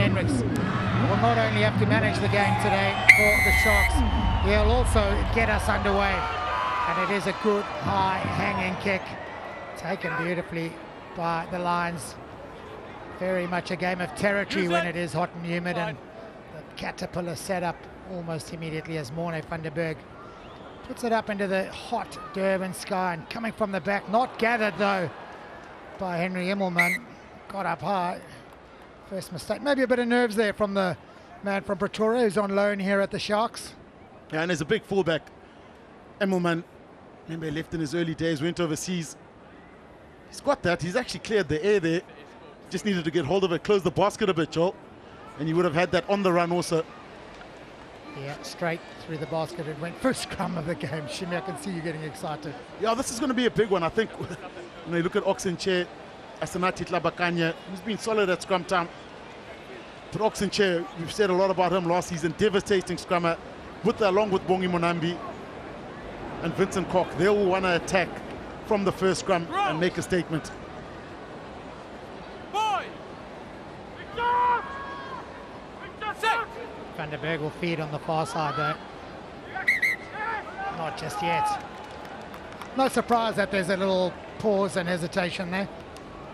Hendricks will not only have to manage the game today for the Sharks, he'll also get us underway. And it is a good high hanging kick, taken beautifully by the Lions. Very much a game of territory when it is hot and humid, and the caterpillar set up almost immediately as Morne van der Berg puts it up into the hot Durban sky, and coming from the back, not gathered though by Henry Immelman, got up high. First mistake, maybe a bit of nerves there from the man from Pretoria who's on loan here at the Sharks. Yeah, and there's a big fullback. Emmelman, remember, he left in his early days, went overseas. He's got that, he's actually cleared the air there. Just needed to get hold of it, close the basket a bit, Joel. And you would have had that on the run also. Yeah, straight through the basket. It went first scrum of the game. Shimi, I can see you getting excited. Yeah, this is going to be a big one. I think when you look at Oxenchair, Asanati Tlabakanya, who's been solid at scrum time. But Oxenchair, we've said a lot about him last season, devastating scrummer, along with Bongi Monambi and Vincent Koch. They will want to attack from the first scrum and make a statement. Van der Berg will feed on the far side though. Not just yet. No surprise that there's a little pause and hesitation there.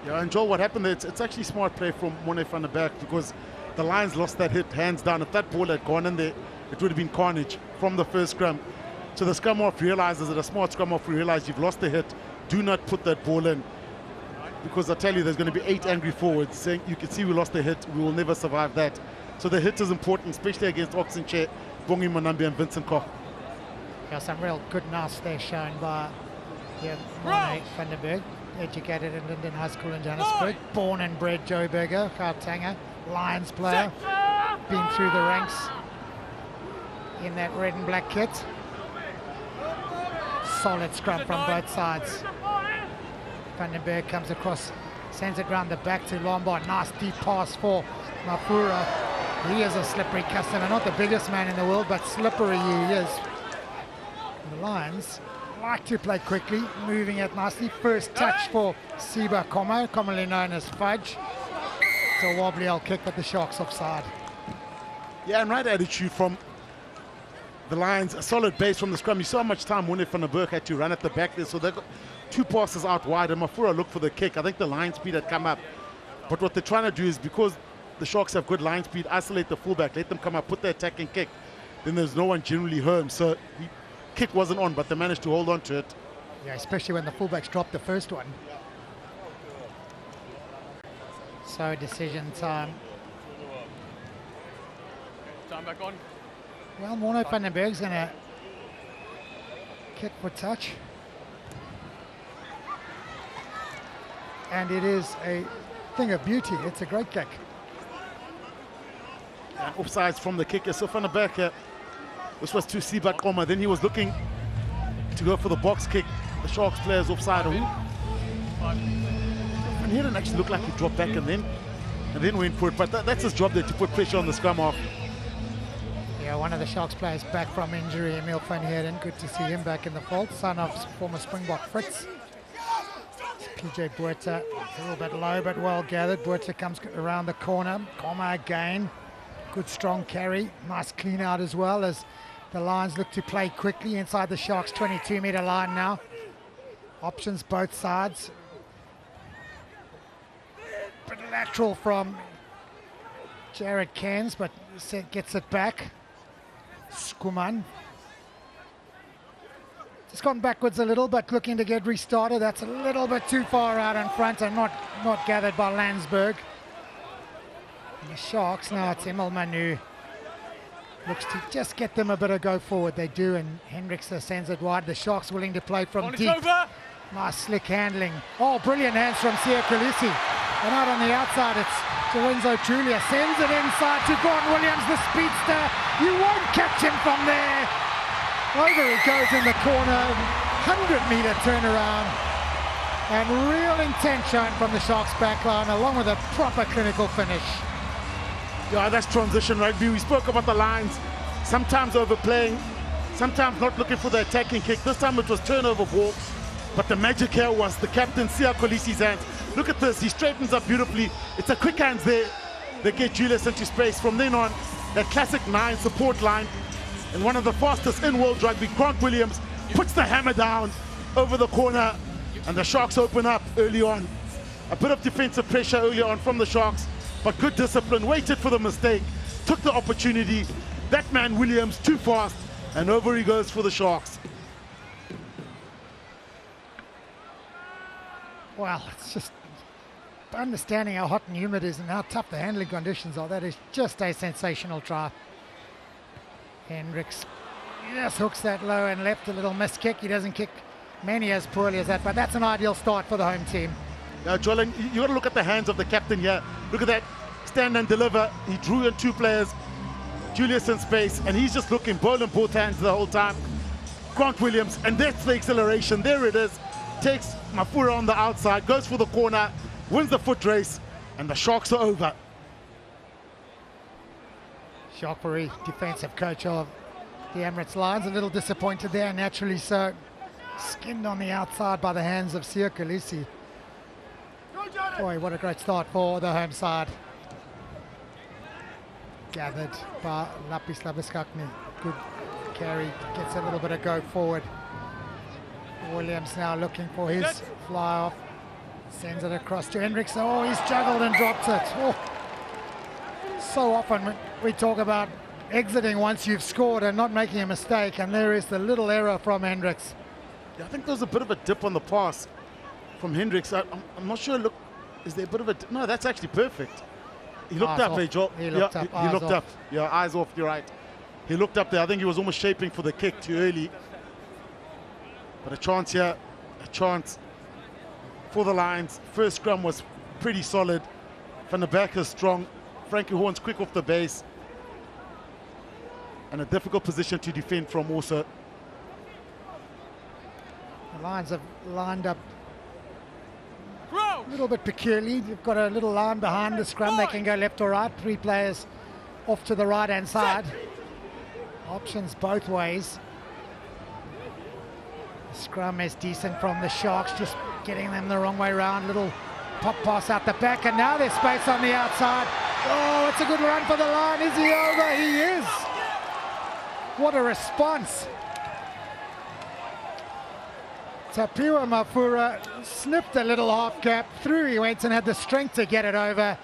Yeah, and Joel, what happened there, it's actually smart play from Morne van der Berg, because the Lions lost that hit hands down. If that ball had gone in there, it would have been carnage from the first scrum. So the scrum off realizes that a smart scrum off realized you've lost the hit. Do not put that ball in. Because I tell you, there's going to be 8 angry forwards saying, you can see we lost the hit, we will never survive that. So the hit is important, especially against Oxenchair, Bongi Monambi and Vincent Koch. Yeah, some real good nous there shown by Morne van der Berg, educated in Linden High School in Johannesburg, born and bred Joburger, Gautanga, Lions player, been through the ranks in that red and black kit. Solid scrum from both sides. Van der Berg comes across, sends it round the back to Lombard. Nice deep pass for Mapura. He is a slippery customer, not the biggest man in the world, but slippery he is. And the Lions like to play quickly, moving it nicely. First touch for Siba Como, commonly known as Fudge. It's a wobbly old kick, but the Sharks offside. Yeah, and right attitude from the Lions, a solid base from the scrum. You saw how much time Morne van der Berg had to run at the back there, so they got 2 passes out wide, and Mafura looked for the kick. I think the line speed had come up. But what they're trying to do is, because the Sharks have good line speed, isolate the fullback, let them come up, put the attacking kick. Then there's no one generally home. So the kick wasn't on, but they managed to hold on to it. Yeah, especially when the fullbacks dropped the first one. So decision time. Time back on. Well, Morne van der Berg's going to kick for touch. And it is a thing of beauty. It's a great kick. And offsides from the kicker. So van der Berg, this was to Siba Koma. Then he was looking to go for the box kick. The Sharks players offside. And he didn't actually look like he dropped back and then went for it. But that's his job there, to put pressure on the scrum half. Yeah, one of the Sharks players back from injury, Emil van Heerden. Good to see him back in the fold. Son of former Springbok Fritz. PJ Buerta, a little bit low but well gathered. Buerta comes around the corner. Koma again. Good strong carry. Nice clean out as well, as the Lions look to play quickly inside the Sharks' 22-meter line now. Options both sides. Bit lateral from Jared Cairns, but gets it back. Skuman. It's gone backwards a little, but looking to get restarted. That's a little bit too far out in front and not gathered by Landsberg. And the Sharks, now it's Immelman who looks to just get them a bit of go forward. They do, and Hendricks sends it wide. The Sharks willing to play from deep. Nice slick handling. Oh, brilliant hands from Sia Kralisi. And out on the outside, it's Lorenzo Trulia. Sends it inside to Gordon Williams, the speedster. You won't catch him from there. Over he goes in the corner. 100-meter turnaround. And real intent shown from the Sharks backline, along with a proper clinical finish. Yeah, that's transition rugby. We spoke about the Lions sometimes overplaying, sometimes not looking for the attacking kick. This time it was turnover ball, but the magic here was the captain, Sia Kolisi's hands. Look at this, he straightens up beautifully. It's a quick hands there. They get Julius into space. From then on, that classic 9 support line, and one of the fastest in world rugby, Grant Williams, puts the hammer down over the corner, and the Sharks open up early on. A bit of defensive pressure early on from the Sharks, but good discipline, waited for the mistake, took the opportunity. That man Williams too fast, and over he goes for the Sharks. Well, it's just understanding how hot and humid it is and how tough the handling conditions are. That is just a sensational try. Hendricks just hooks that low and left, a little missed kick. He doesn't kick many as poorly as that, but that's an ideal start for the home team. Joel, you got to look at the hands of the captain here. Look at that, stand and deliver. He drew in 2 players, Julius in space, and he's just looking, ball in both hands the whole time. Grant Williams, and that's the acceleration. There it is. Takes Mafura on the outside, goes for the corner, wins the foot race, and the Sharks are over. Jacques, defensive coach of the Emirates Lions, a little disappointed there, naturally so. Skinned on the outside by the hands of Siya Kolisi. Boy, what a great start for the home side. Gathered by Lapis Labiskakni. Good carry, gets a little bit of go forward. Williams now looking for his fly off. Sends it across to Hendricks. Oh, he's juggled and dropped it. Oh. So often we talk about exiting once you've scored and not making a mistake, and there is the little error from Hendricks. Yeah, I think there's a bit of a dip on the pass from Hendricks. I'm not sure. Look, is there a bit of a dip? No, that's actually perfect. He looked up, Joel. He looked up. He looked up. Yeah, eyes off. You're right. He looked up there. I think he was almost shaping for the kick too early. But a chance here, a chance for the Lions. First scrum was pretty solid. Van der Beek is strong. Frankie Horn's quick off the base. And a difficult position to defend from also. The Lions have lined up a little bit peculiarly. They've got a little line behind the scrum. They can go left or right. 3 players off to the right-hand side. Options both ways. The scrum is decent from the Sharks, just getting them the wrong way around. Little pop pass out the back, and now there's space on the outside. Oh, it's a good run for the line. Is he over? He is. What a response. Tapiwa Mafura snipped a little half gap, through he went and had the strength to get it over.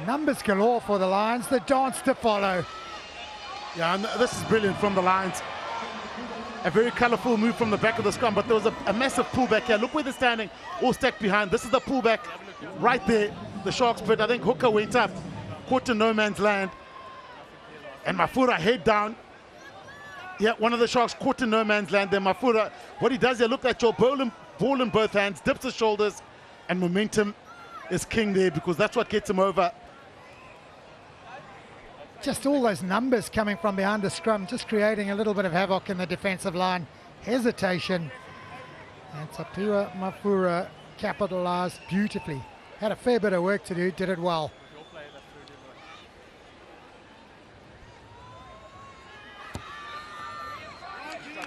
Numbers galore for the Lions, the dance to follow. Yeah, and this is brilliant from the Lions. A very colourful move from the back of the scrum, but there was a massive pullback here. Look where they're standing, all stacked behind. This is the pullback right there. The Sharks pit, I think Hooker went up, caught to no man's land, and Mafura head down. Yeah, one of the Sharks caught in no man's land there. Mafura, what he does here, look at your ball in both hands, dips his shoulders, and momentum is king there because that's what gets him over. Just all those numbers coming from behind the scrum, just creating a little bit of havoc in the defensive line. Hesitation. And Tapiwa Mafura capitalized beautifully. Had a fair bit of work to do, did it well.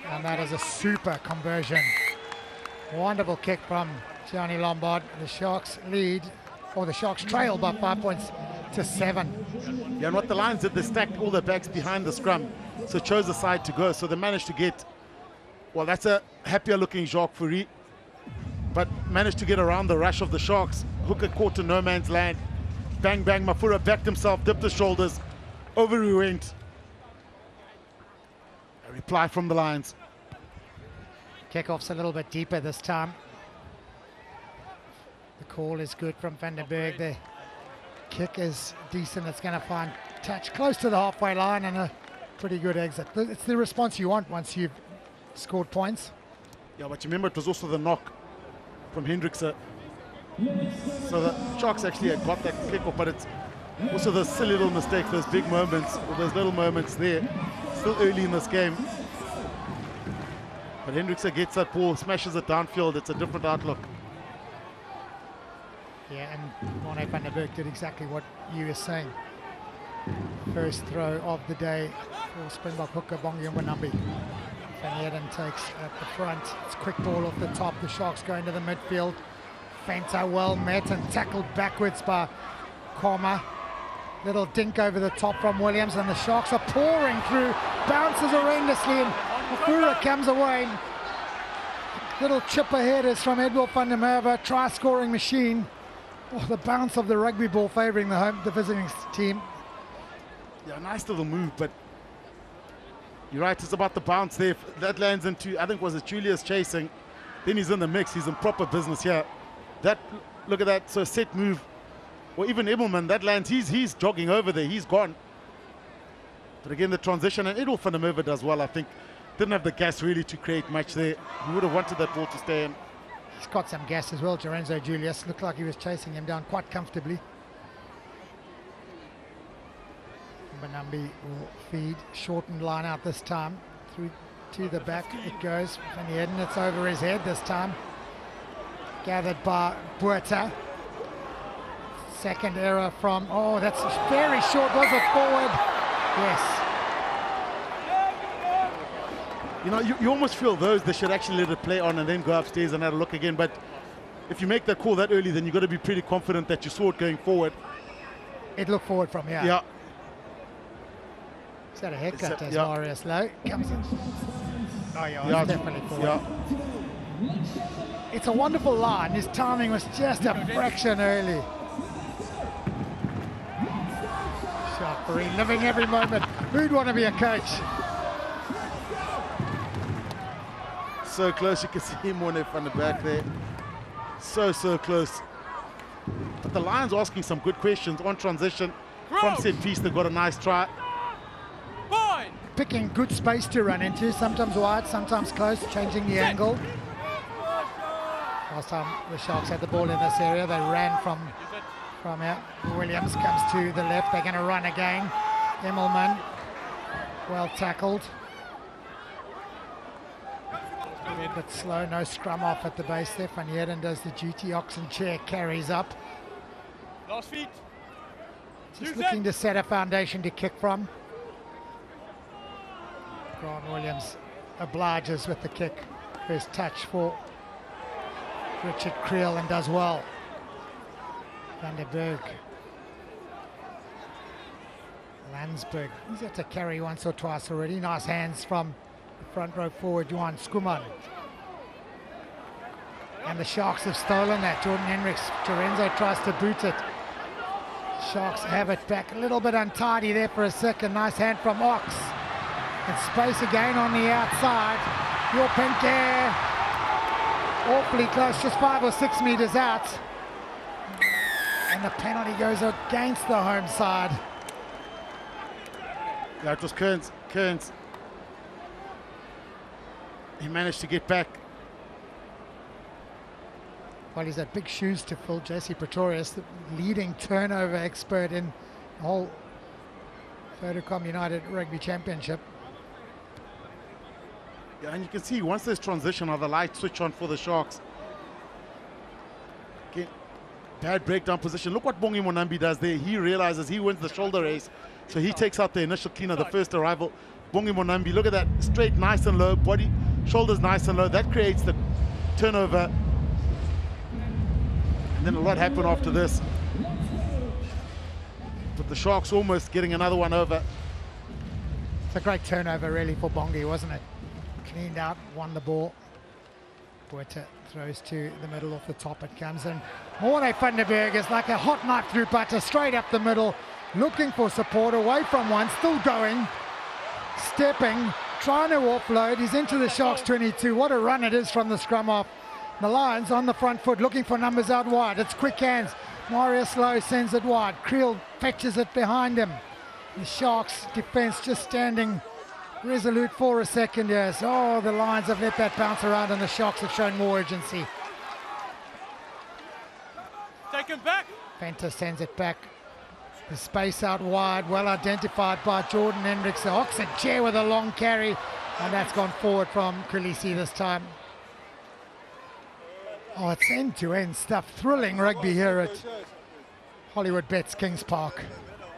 And that is a super conversion. Wonderful kick from Gianni Lombard. The Sharks lead, or the Sharks trail by 5 points to 7. Yeah, and what the Lions did, they stacked all their backs behind the scrum, so chose the side to go. So they managed to get, well, that's a happier looking Jacques Fourie, but managed to get around the rush of the Sharks. Hooker caught to no man's land. Bang, bang, Mafura backed himself, dipped his shoulders, over he went. A reply from the Lions. Kickoff's a little bit deeper this time. The call is good from Van der Beek. The kick is decent. It's going to find touch close to the halfway line and a pretty good exit. It's the response you want once you've scored points. Yeah, but remember it was also the knock from Hendricks. So the Sharks actually had got that kickoff, but it's also the silly little mistakes, those big moments, or those little moments there. Still early in this game. But Hendricks gets that ball, smashes it downfield. It's a different outlook. Yeah, and Morne van der Beek did exactly what you were saying. First throw of the day for Springbok hooker Bongi Mwanambi. Van Heerden takes at the front. It's quick ball off the top. The Sharks go into the midfield. Fenta well met and tackled backwards by Koma. Little dink over the top from Williams, and the Sharks are pouring through, bounces horrendously, and Mafura comes away. Little chip ahead is from Edward van der Merwe, try-scoring machine. Oh, the bounce of the rugby ball favouring the visiting team. Yeah, nice little move, but you're right, it's about the bounce there. That lands into, I think was it Julius chasing, then he's in the mix, he's in proper business here. That, look at that, so set move, or even Immelman, that lands, he's jogging over there, he's gone. But again, the transition, and Edward van der Merwe does well, I think. Didn't have the gas really to create much there. He would have wanted that ball to stay in. He's got some gas as well, Lorenzo Julius. Looked like he was chasing him down quite comfortably. Banambi will feed, shortened line out this time. Through to the back it goes. Van Heerden, it's over his head this time. Gathered by Buerta. Second error from, oh, that's very short. Was it forward? Yes. You know, you almost feel they should actually let it play on and then go upstairs and have a look again. But if you make that call that early, then you've got to be pretty confident that you saw it going forward. It looked forward from here. Yeah. Is that a haircut as Marius Lowe comes in? Oh, yeah, it's definitely forward. Yeah. It's a wonderful line. His timing was just a fraction early. Sharkbury living every moment. Who'd want to be a coach? So close, you can see him on the back there. So close. But the Lions asking some good questions on transition. From set piece, they've got a nice try. Picking good space to run into, sometimes wide, sometimes close, changing the angle. Last time the Sharks had the ball in this area, they ran from here. Williams comes to the left, they're going to run again. Immelman, well tackled. A little bit slow, no scrum off at the base there. Van Heerden does the duty, oxen chair carries up. Last feet. Just looking to set a foundation to kick from. Grant Williams obliges with the kick. First touch for Richard Creel and does well. Van der Berg. Landsberg. He's had to carry once or twice already. Nice hands from the front row forward, Johan Skuman. And the Sharks have stolen that. Jordan Hendricks, Lorenzo tries to boot it. Sharks have it back. A little bit untidy there for a second. Nice hand from Ox. And space again on the outside. Your Pinker. Awfully close, just 5 or 6 meters out. And the penalty goes against the home side. Yeah, it was Kearns. He managed to get back. Well, he's had big shoes to fill. JC Pretorius, the leading turnover expert in the whole Vodacom United Rugby Championship. Yeah, and you can see once there's transition, how the lights switch on for the Sharks. Okay, bad breakdown position. Look what Bongi Monambi does there. He realizes he wins the shoulder race, so he takes out the initial cleaner, the first arrival. Bongi Monambi, look at that, straight, nice and low, body, shoulders nice and low. That creates the turnover. And then a lot happened after this. But the Sharks almost getting another one over. It's a great turnover really for Bongi, wasn't it? Cleaned out, won the ball. Buerta throws to the middle, off the top it comes in. Morne van der Berg is like a hot knife through butter, straight up the middle, looking for support, away from one, still going, stepping, trying to offload. He's into the Sharks 22. What a run it is from the scrum off. The Lions on the front foot, looking for numbers out wide. It's quick hands. Marius Lowe sends it wide. Creel fetches it behind him. The Sharks defense just standing resolute for a second, yes. Oh, the Lions have let that bounce around and the Sharks have shown more urgency. Take him back. Venter sends it back. The space out wide, well identified by Jordan Hendricks. The Oxen chair with a long carry, and that's gone forward from Khaleesi this time. Oh, it's end-to-end stuff. Thrilling rugby here at Hollywoodbets Kings Park.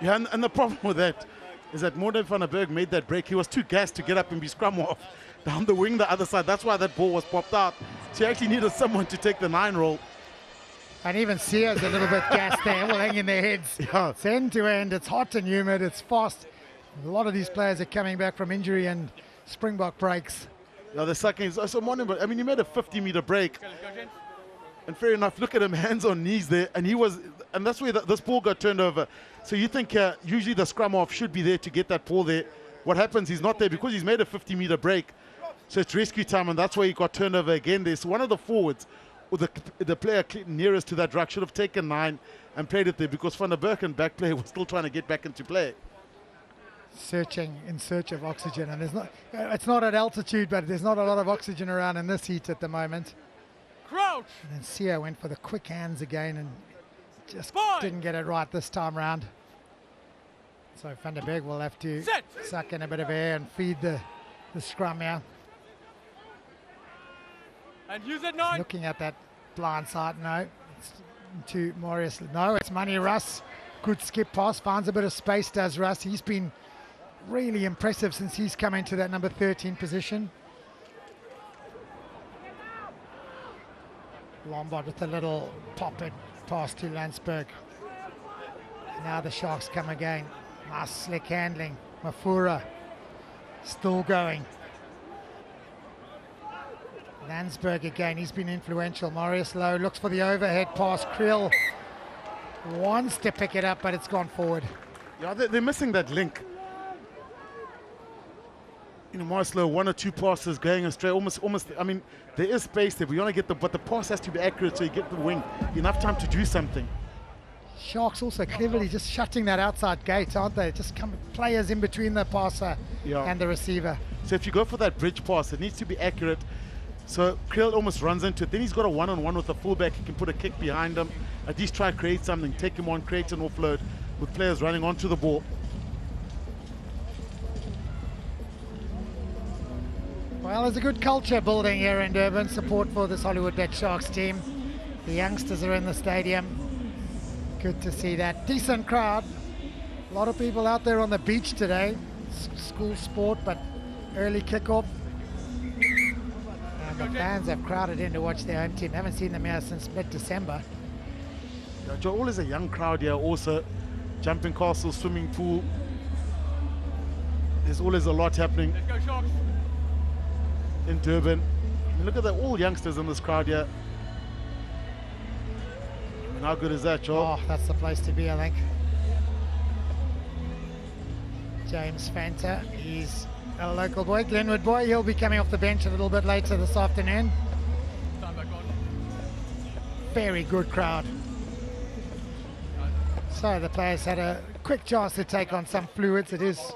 Yeah, and the problem with that is that Morne van der Berg made that break. He was too gassed to get up and be scrum off down the wing the other side. That's why that ball was popped out. So he actually needed someone to take the 9 roll. And even Sears a little bit gassed there, all hanging their heads. Yeah. It's end to end, it's hot and humid, it's fast. A lot of these players are coming back from injury and Springbok breaks. Yeah, the second is also morning, but I mean, he made a 50-meter break. And fair enough, look at him, hands on knees there. And and that's where this ball got turned over. So you think usually the scrum half should be there to get that ball there. What happens, he's not there because he's made a 50-meter break. So it's rescue time, and that's why he got turned over again there. So one of the forwards, or the player nearest to that ruck, should have taken 9 and played it there, because Van der Berg and back player was still trying to get back into play. Searching in search of oxygen, and it's not at altitude, but there's not a lot of oxygen around in this heat at the moment. Crouch. And then Sia went for the quick hands again and just didn't get it right this time round. So Van der Berg will have to suck in a bit of air and feed the scrum here. And use it 9. Looking at that blind side, no. It's to Marius. No, it's Manny Russ. Good skip pass, finds a bit of space, does Russ. He's been really impressive since he's come into that number 13 position. Lombard with a little pop it pass to Landsberg. Now the Sharks come again. Nice slick handling. Mafura still going. Landsberg again, he's been influential. Marius Lowe looks for the overhead pass. Kriel wants to pick it up, but it's gone forward. Yeah, they're missing that link. You know, Marius Lowe, 1 or 2 passes going astray, almost. I mean, there is space there, but you want to get but the pass has to be accurate so you get the wing enough time to do something. Sharks also cleverly just shutting that outside gate, aren't they? Just players in between the passer and the receiver. So if you go for that bridge pass, it needs to be accurate. So Kriel almost runs into it. Then he's got a one-on-one with the fullback. He can put a kick behind him. At least try to create something. Take him on, create an offload with players running onto the ball. Well, there's a good culture building here in Durban. Support for this Hollywoodbets Sharks team. The youngsters are in the stadium. Good to see that. Decent crowd. A lot of people out there on the beach today. School sport, but early kickoff. And the fans have crowded in to watch their home team. Haven't seen them here since mid-December. Yeah, Joe, always a young crowd here also. Jumping castle, swimming pool. There's always a lot happening. Let's go, Sharks. In Durban. I mean, look at that, all youngsters in this crowd here. I mean, how good is that, Joe? Oh, that's the place to be, I think. James Fanta, he's a local boy, Glenwood boy. He'll be coming off the bench a little bit later this afternoon. Time back on. Very good crowd. So the players had a quick chance to take on some fluids. It is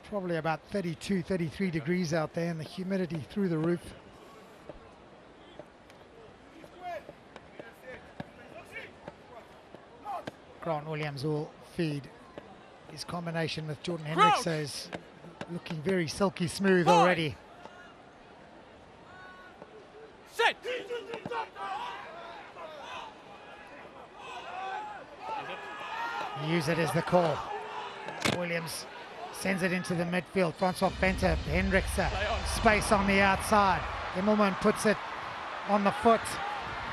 probably about 32, 33 degrees out there and the humidity through the roof. Grant Williams will feed. His combination with Jordan Hendricks is looking very silky smooth already. Set. Use it as the call. Williams sends it into the midfield. Francois Venter, Hendricks, space on the outside. Immelman puts it on the foot.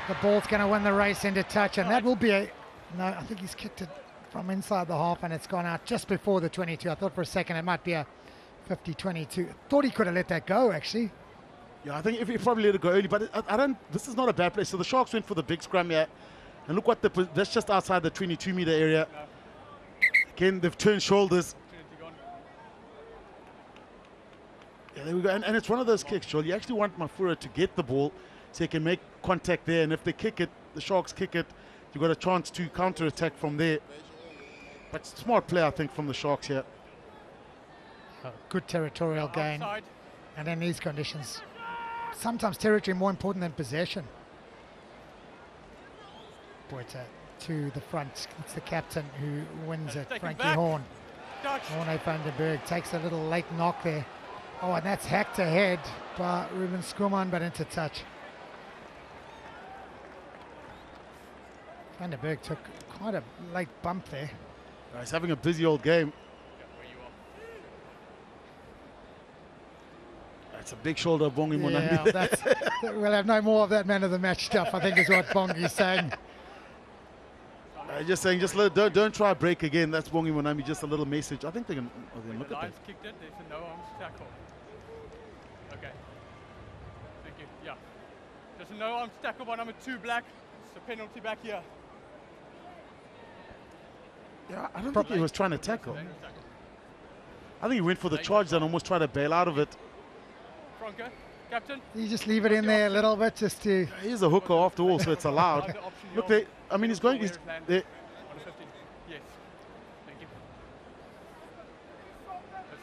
The ball's going to win the race into touch, and that will be a... No, I think he's kicked it from inside the half, and it's gone out just before the 22. I thought for a second it might be a 50-22. Thought he could have let that go, actually. Yeah, I think if he probably let it go early, but I don't... This is not a bad place. So the Sharks went for the big scrum here, and look what that's just outside the 22-meter area. Again, they've turned shoulders. Yeah, there we go. And it's one of those kicks, Joel. You actually want Mafura to get the ball so he can make contact there. And if they kick it, the Sharks kick it, you've got a chance to counter-attack from there. But smart play, I think, from the Sharks here. Good territorial gain. And in these conditions, sometimes territory more important than possession. Boita to the front. It's the captain who wins it, Frankie Horn. Orne van der Berg takes a little late knock there. Oh, and that's hacked ahead by Ruben Skuman, but into touch. Van der Berg took quite a late bump there. He's having a busy old game. That's a big shoulder of Bongi Yeah, Monambi. we'll have no more of that man of the match stuff, I think is what Bongi's saying. Just saying, don't try a break again. That's Bongi Monambi, just a little message. I think they can look The at that. Lions kicked it. There's a no arms tackle. Okay. Thank you. Yeah. Just a no arms tackle by number 2 black. It's a penalty back here. Yeah, I don't think he was trying to tackle. Dangerous tackle. I think he went for the charge and almost tried to bail out of it. Franco, captain. You just leave it in there a little bit just to... He's a hooker after all, so it's allowed. Other option, Look, your- I mean, he's going. He's there. On the 15. Yes. Thank you. That's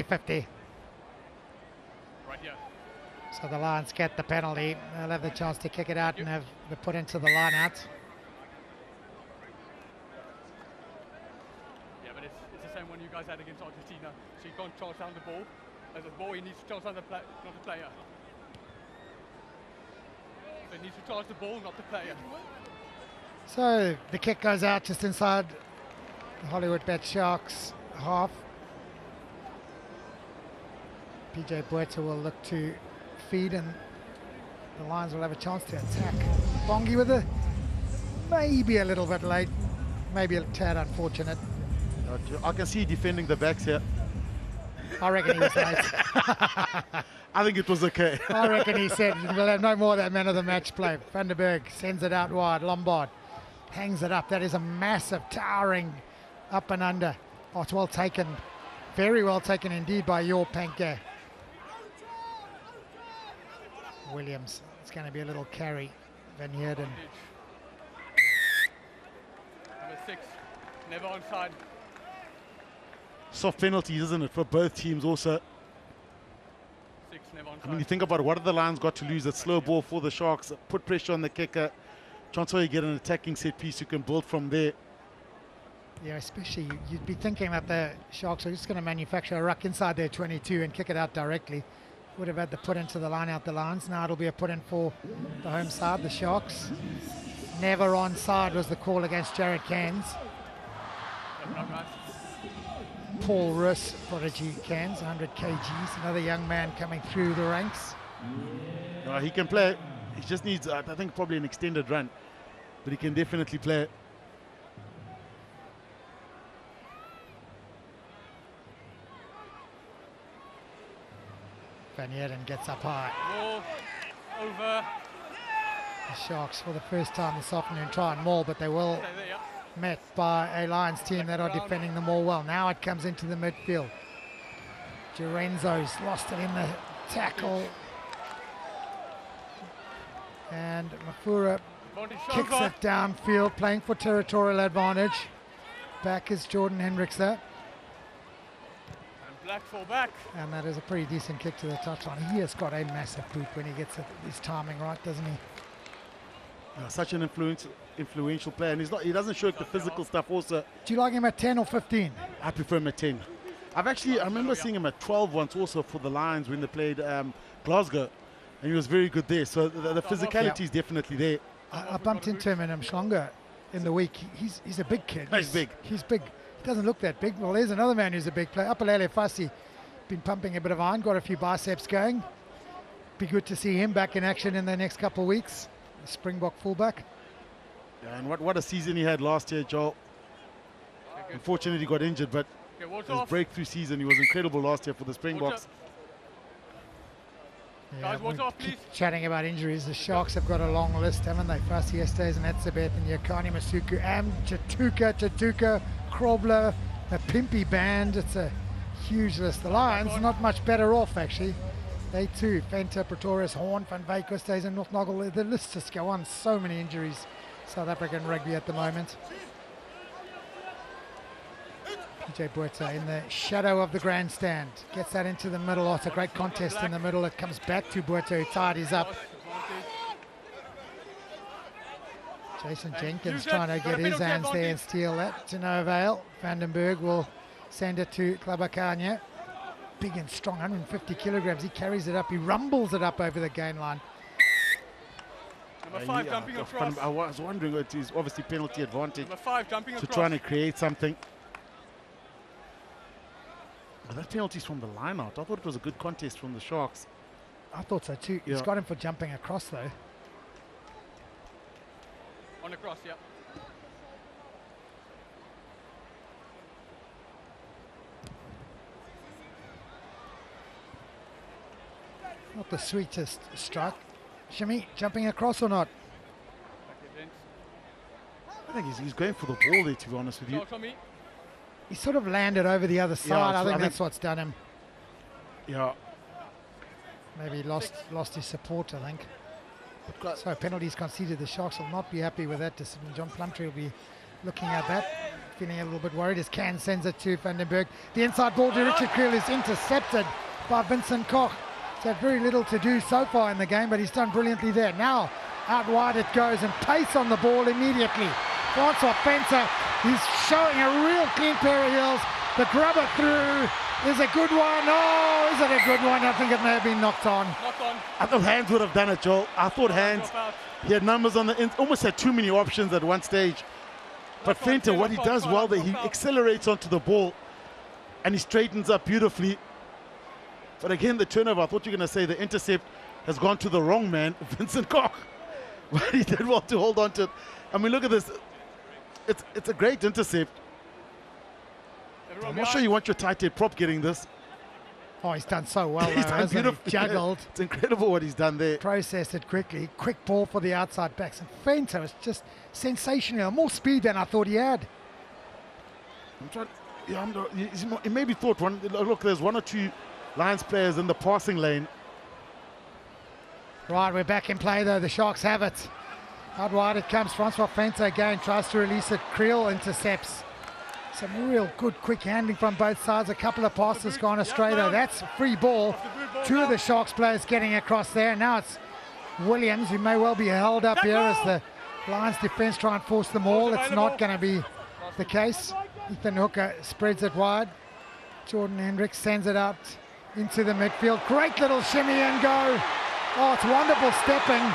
still 50-50. right here. So the Lions get the penalty. They'll have the chance to kick it out and have the put into the line out. Yeah, but it's the same one you guys had against Argentina. So you can't charge down the ball. As a ball, he needs to charge down the not the player. So he needs to charge the ball, not the player. So the kick goes out just inside the Hollywoodbets Sharks half. PJ Buerta will look to feed and the Lions will have a chance to attack. Bongi with a maybe a little bit late, maybe a tad unfortunate. I can see defending the backs here. I reckon he was late. I think it was okay. I reckon he said we'll have no more of that man of the match play. Van der Berg sends it out wide. Lombard hangs it up. That is a massive towering up and under. Oh, it's well taken. Very well taken indeed by your Panker. Williams. It's going to be a little carry. Van Heerden. Number 6, never onside. Soft penalties, isn't it, for both teams also. 6, never onside. I mean, you think about what have the Lions got to lose? A slow ball for the Sharks, put pressure on the kicker. Chance where you get an attacking set piece, you can build from there. Yeah, especially you'd be thinking that the Sharks are just going to manufacture a ruck inside their 22 and kick it out directly. Would have had the put into the line out the lines. Now it'll be a put in for the home side, the Sharks. Never onside was the call against Jared Cairns. Paul Russ, prodigy Cairns, 100 kgs. Another young man coming through the ranks. He can play. He just needs, I think, probably an extended run. But he can definitely play. Van Heerden gets up high. Ball over. The Sharks for the first time this afternoon try and maul, but they will Stay there, yeah. met by a Lions team that are defending the maul well. Now it comes into the midfield. Lorenzo's lost it in the tackle. And Mafura kicks it downfield, playing for territorial advantage. Back is Jordan Hendricks there. And black fall back. And that is a pretty decent kick to the touchline. He has got a massive boot when he gets his timing right, doesn't he? Such an influential player, and he doesn't shirk the physical stuff also. Do you like him at 10 or 15? I prefer him at 10. I remember seeing him at 12 once also for the Lions when they played Glasgow, and he was very good there. So the physicality is definitely there. I bumped into him in Mshlonga in the week. He's a big kid. He's big. He's big. He doesn't look that big. Well, there's another man who's a big player. Apalele Fassi, been pumping a bit of iron, got a few biceps going. Be good to see him back in action in the next couple of weeks. The Springbok fullback. Yeah, and what a season he had last year, Joel. Unfortunately, he got injured, but his breakthrough season, he was incredible last year for the Springboks. Yeah, Guys, watch off, please. Chatting about injuries, the Sharks have got a long list, haven't they? Fassi Estes and Etzebeth and Yakani Masuku, Am, Chatuka, Krobler, a Pimpy band. It's a huge list. The Lions not much better off, actually. They too, Fanta, Pretorius, Horn, Van Wyk, Oosthuizen, and North Noggle. The list just go on. So many injuries, South African rugby at the moment. PJ Buerta in the shadow of the grandstand. Gets that into the middle. Oh, it's a great contest in the middle. It comes back to Buerta, who tidies up. Jason Jenkins trying to get his hands there and steal that to no avail. Vandenberg will send it to Klabakanya. Big and strong, 150 kilograms. He carries it up. He rumbles it up over the gain line. Number 5 jumping across. I was wondering, it is obviously penalty advantage Number 5 jumping to across. trying to create something. That penalty's from the line out. I thought it was a good contest from the Sharks. I thought so too. He's got him for jumping across though. On the cross, yeah. Not the sweetest strike. Shimmy, jumping across or not? I think he's going for the ball there, to be honest with you. He sort of landed over the other side. I think that's what's done him. Yeah. Maybe lost his support, I think. So penalties conceded. The Sharks will not be happy with that decision. John Plumtree will be looking at that, feeling a little bit worried as Can sends it to Vandenberg. The inside ball to Richard Creel is intercepted by Vincent Koch. He's had very little to do so far in the game, but he's done brilliantly there. Now out wide it goes, and pace on the ball immediately. Francois Fenter, he's showing a real clean pair of heels. The grubber through is a good one. Oh, is it a good one? I think it may have been knocked on. I thought Hands would have done it, Joel. I thought Hands, he had numbers on the end, almost had too many options at one stage. But Fenter, what he does well there, he accelerates onto the ball and he straightens up beautifully. But again, the turnover, I thought you were going to say the intercept has gone to the wrong man, Vincent Koch. But he did well to hold on to it. I mean, look at this. It's a great intercept. I'm not sure you want your tight head prop getting this. Oh, he's done so well, He's though, done hasn't beautiful. he? Juggled. It's incredible what he's done there. Processed it quickly. Quick ball for the outside backs. And Fenter is just sensational. More speed than I thought he had. I'm trying. Yeah, he maybe thought one. Look, there's one or two Lions players in the passing lane. Right, we're back in play though. The Sharks have it. Out wide it comes. Francois Fenter again tries to release it. Creel intercepts. Some real good quick handling from both sides. A couple of passes gone astray though. That's a free ball. Two of the Sharks players getting across there. Now it's Williams, who may well be held up here as the Lions defense try and force them all. It's not going to be the case. Ethan Hooker spreads it wide. Jordan Hendricks sends it out into the midfield. Great little shimmy and go. Oh, it's wonderful stepping.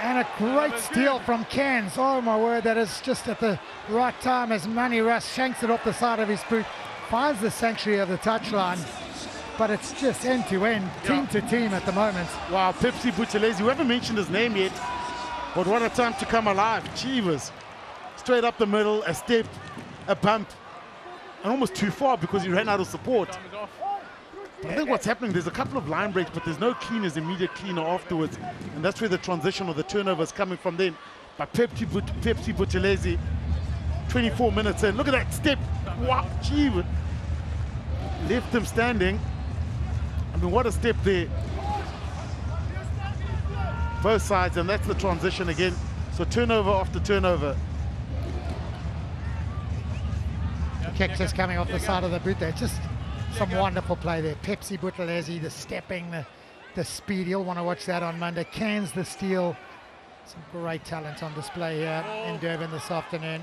And a great steal from Cairns. Oh my word, that is just at the right time as Manny Russ shanks it off the side of his boot. Finds the sanctuary of the touchline. But it's just end to end, team to team at the moment. Wow, Pepsi Buthelezi, we haven't mentioned his name yet. But what a time to come alive. Jeevers. Straight up the middle, a step, a bump. And almost too far because he ran out of support. I think what's happening, there's a couple of line breaks, but there's no cleaners, immediate cleaner afterwards. And that's where the transition or the turnover is coming from then. But Pepsi Buthelezi, 24 minutes in. Look at that step. Wow, gee. Left him standing. I mean, what a step there. Both sides, and that's the transition again. So turnover after turnover. Kick just coming off the side of the boot there. Just some wonderful play there. Pepsi Buthelezi, the stepping, the speed. You'll want to watch that on Monday. Cairns the steal. Some great talent on display here in Durban this afternoon.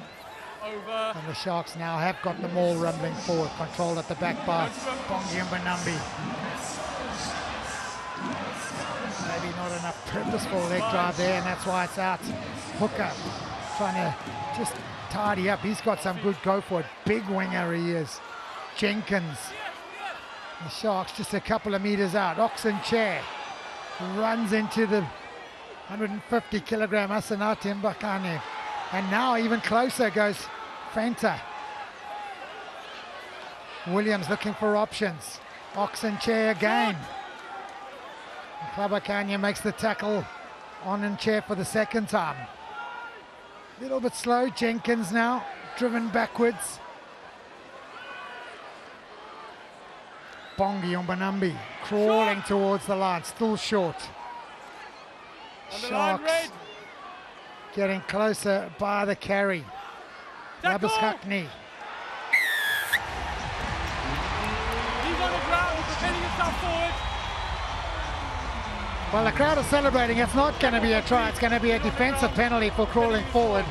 And the Sharks now have got them all rumbling forward. Controlled at the back by Bongi Mbanambi. Maybe not enough purposeful leg drive there, and that's why it's out. Hooker trying to just tidy up. He's got some good go for it. Big winger he is. Jenkins. The Sharks just a couple of meters out. Oxen Chair runs into the 150 kilogram Asanati Mbakane. And now even closer goes Fenter. Williams looking for options. Oxen Chair again. Klabakanya makes the tackle on and Chair for the second time. A little bit slow. Jenkins now driven backwards. Bongi Mbanambi crawling towards the line, still short. Sharks getting closer by the carry. Labuschagne. He's on the ground, he's defending himself forward. Well, the crowd is celebrating. It's not going to be a try. It's going to be a defensive penalty for crawling forward.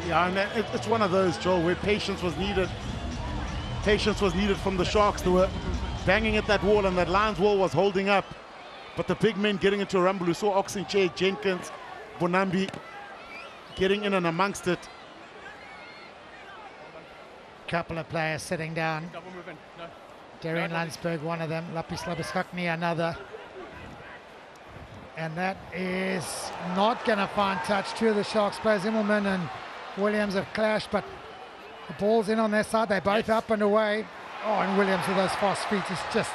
Yeah, and it's one of those, Joel, where patience was needed. Patience was needed from the Sharks. They were banging at that wall, and that Lions wall was holding up. But the big men getting into a rumble. We saw Oxenchair, Jenkins, Bonambi getting in and amongst it. couple of players sitting down. Double moving. No. Darren No, Landsberg, one of them. Lapis Labuschagne, another. And that is not going to find touch. Two of the Sharks players, Immelman and Williams, have clashed, but the ball's in on their side. They're both up and away. Oh, and Williams with those fast feet is just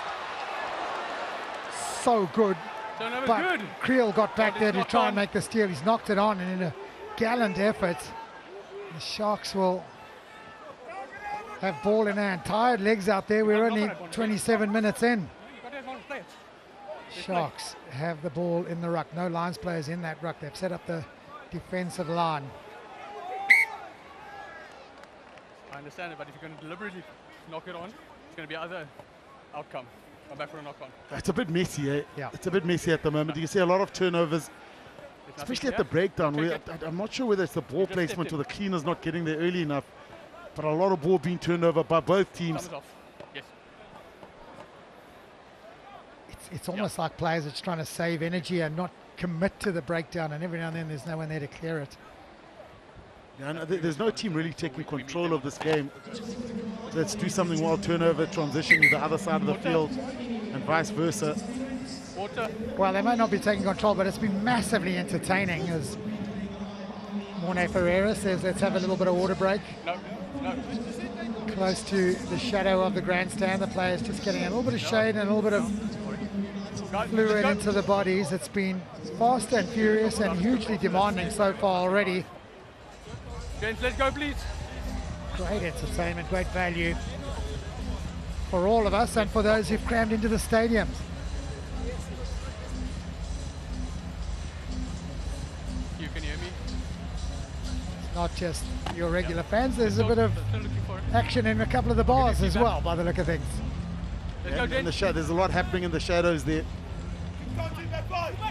so good. Turnover But good. Creel got back But there it's to not try on. and make the steal. He's knocked it on, and in a gallant effort, the Sharks will have ball in hand. Tired legs out there. We're only 27 minutes in. Got to have one play it. Sharks have the ball in the ruck. No Lions players in that ruck. They've set up the defensive line. I understand it, but if you're going to deliberately knock it on, it's going to be other outcome. Come back for a knock on. It's a bit messy, eh? Yeah. It's a bit messy at the moment. You can see a lot of turnovers, There's especially at nothing the breakdown. Take Where it. I'm not sure whether it's the ball just stepped placement in. or the cleaners not getting there early enough, but a lot of ball being turned over by both here. teams. Thumbs off. Yes. It's almost like players are just trying to save energy and not commit to the breakdown, and every now and then there's no one there to clear it. Yeah, and there's no team really taking control of this game. Let's do something well, turnover, transition to the other side of the field, and vice versa. Water. Well, they might not be taking control, but it's been massively entertaining as Morne Ferreira says, let's have a little bit of water break. No. No. Close to the shadow of the grandstand. The players just getting a little bit of shade and a little bit of Guys, fluid let's go. into the bodies. It's been fast and furious and hugely demanding so far already. James, let's go, please. Great entertainment, great value for all of us and for those who've crammed into the stadiums. You can hear me. It's not just your regular fans, there's a bit of Still looking for it. action in a couple of the bars as well, by the look of things. Let's Yeah, go, in the James. there's a lot happening in the shadows there.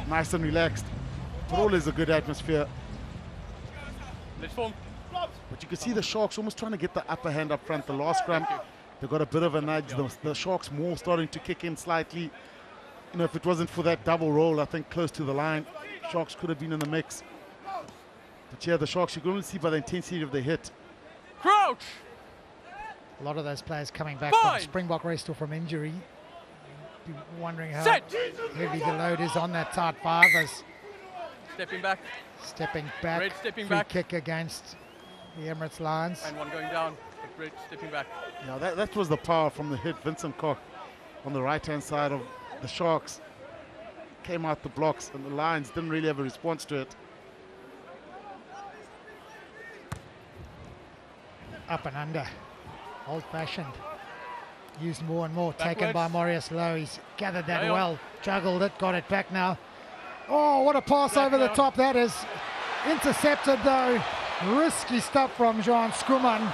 Nice and relaxed. But all is a good atmosphere. Let's form. But you can see the Sharks almost trying to get the upper hand up front. The last scrum, they got a bit of a nudge. The Sharks more starting to kick in slightly. You know, if it wasn't for that double roll, I think close to the line, Sharks could have been in the mix. But yeah, the Sharks, you can only see by the intensity of the hit. Crouch. A lot of those players coming back Fine. from Springbok race or from injury. Be wondering how Set. heavy the load is on that tight five as Stepping back. stepping back, Red stepping free back. kick against the Emirates Lions. And one going down. But Red stepping back. Yeah, that was the power from the hit. Vincent Koch on the right-hand side of the Sharks came out the blocks, and the Lions didn't really have a response to it. Up and under, old-fashioned, used more and more, taken Backwards. by Marius Lowe. He's gathered that Hang on. well, juggled it, got it back now. Oh, what a pass Back over the now. top that is. Intercepted though, risky stuff from Jean Skuman.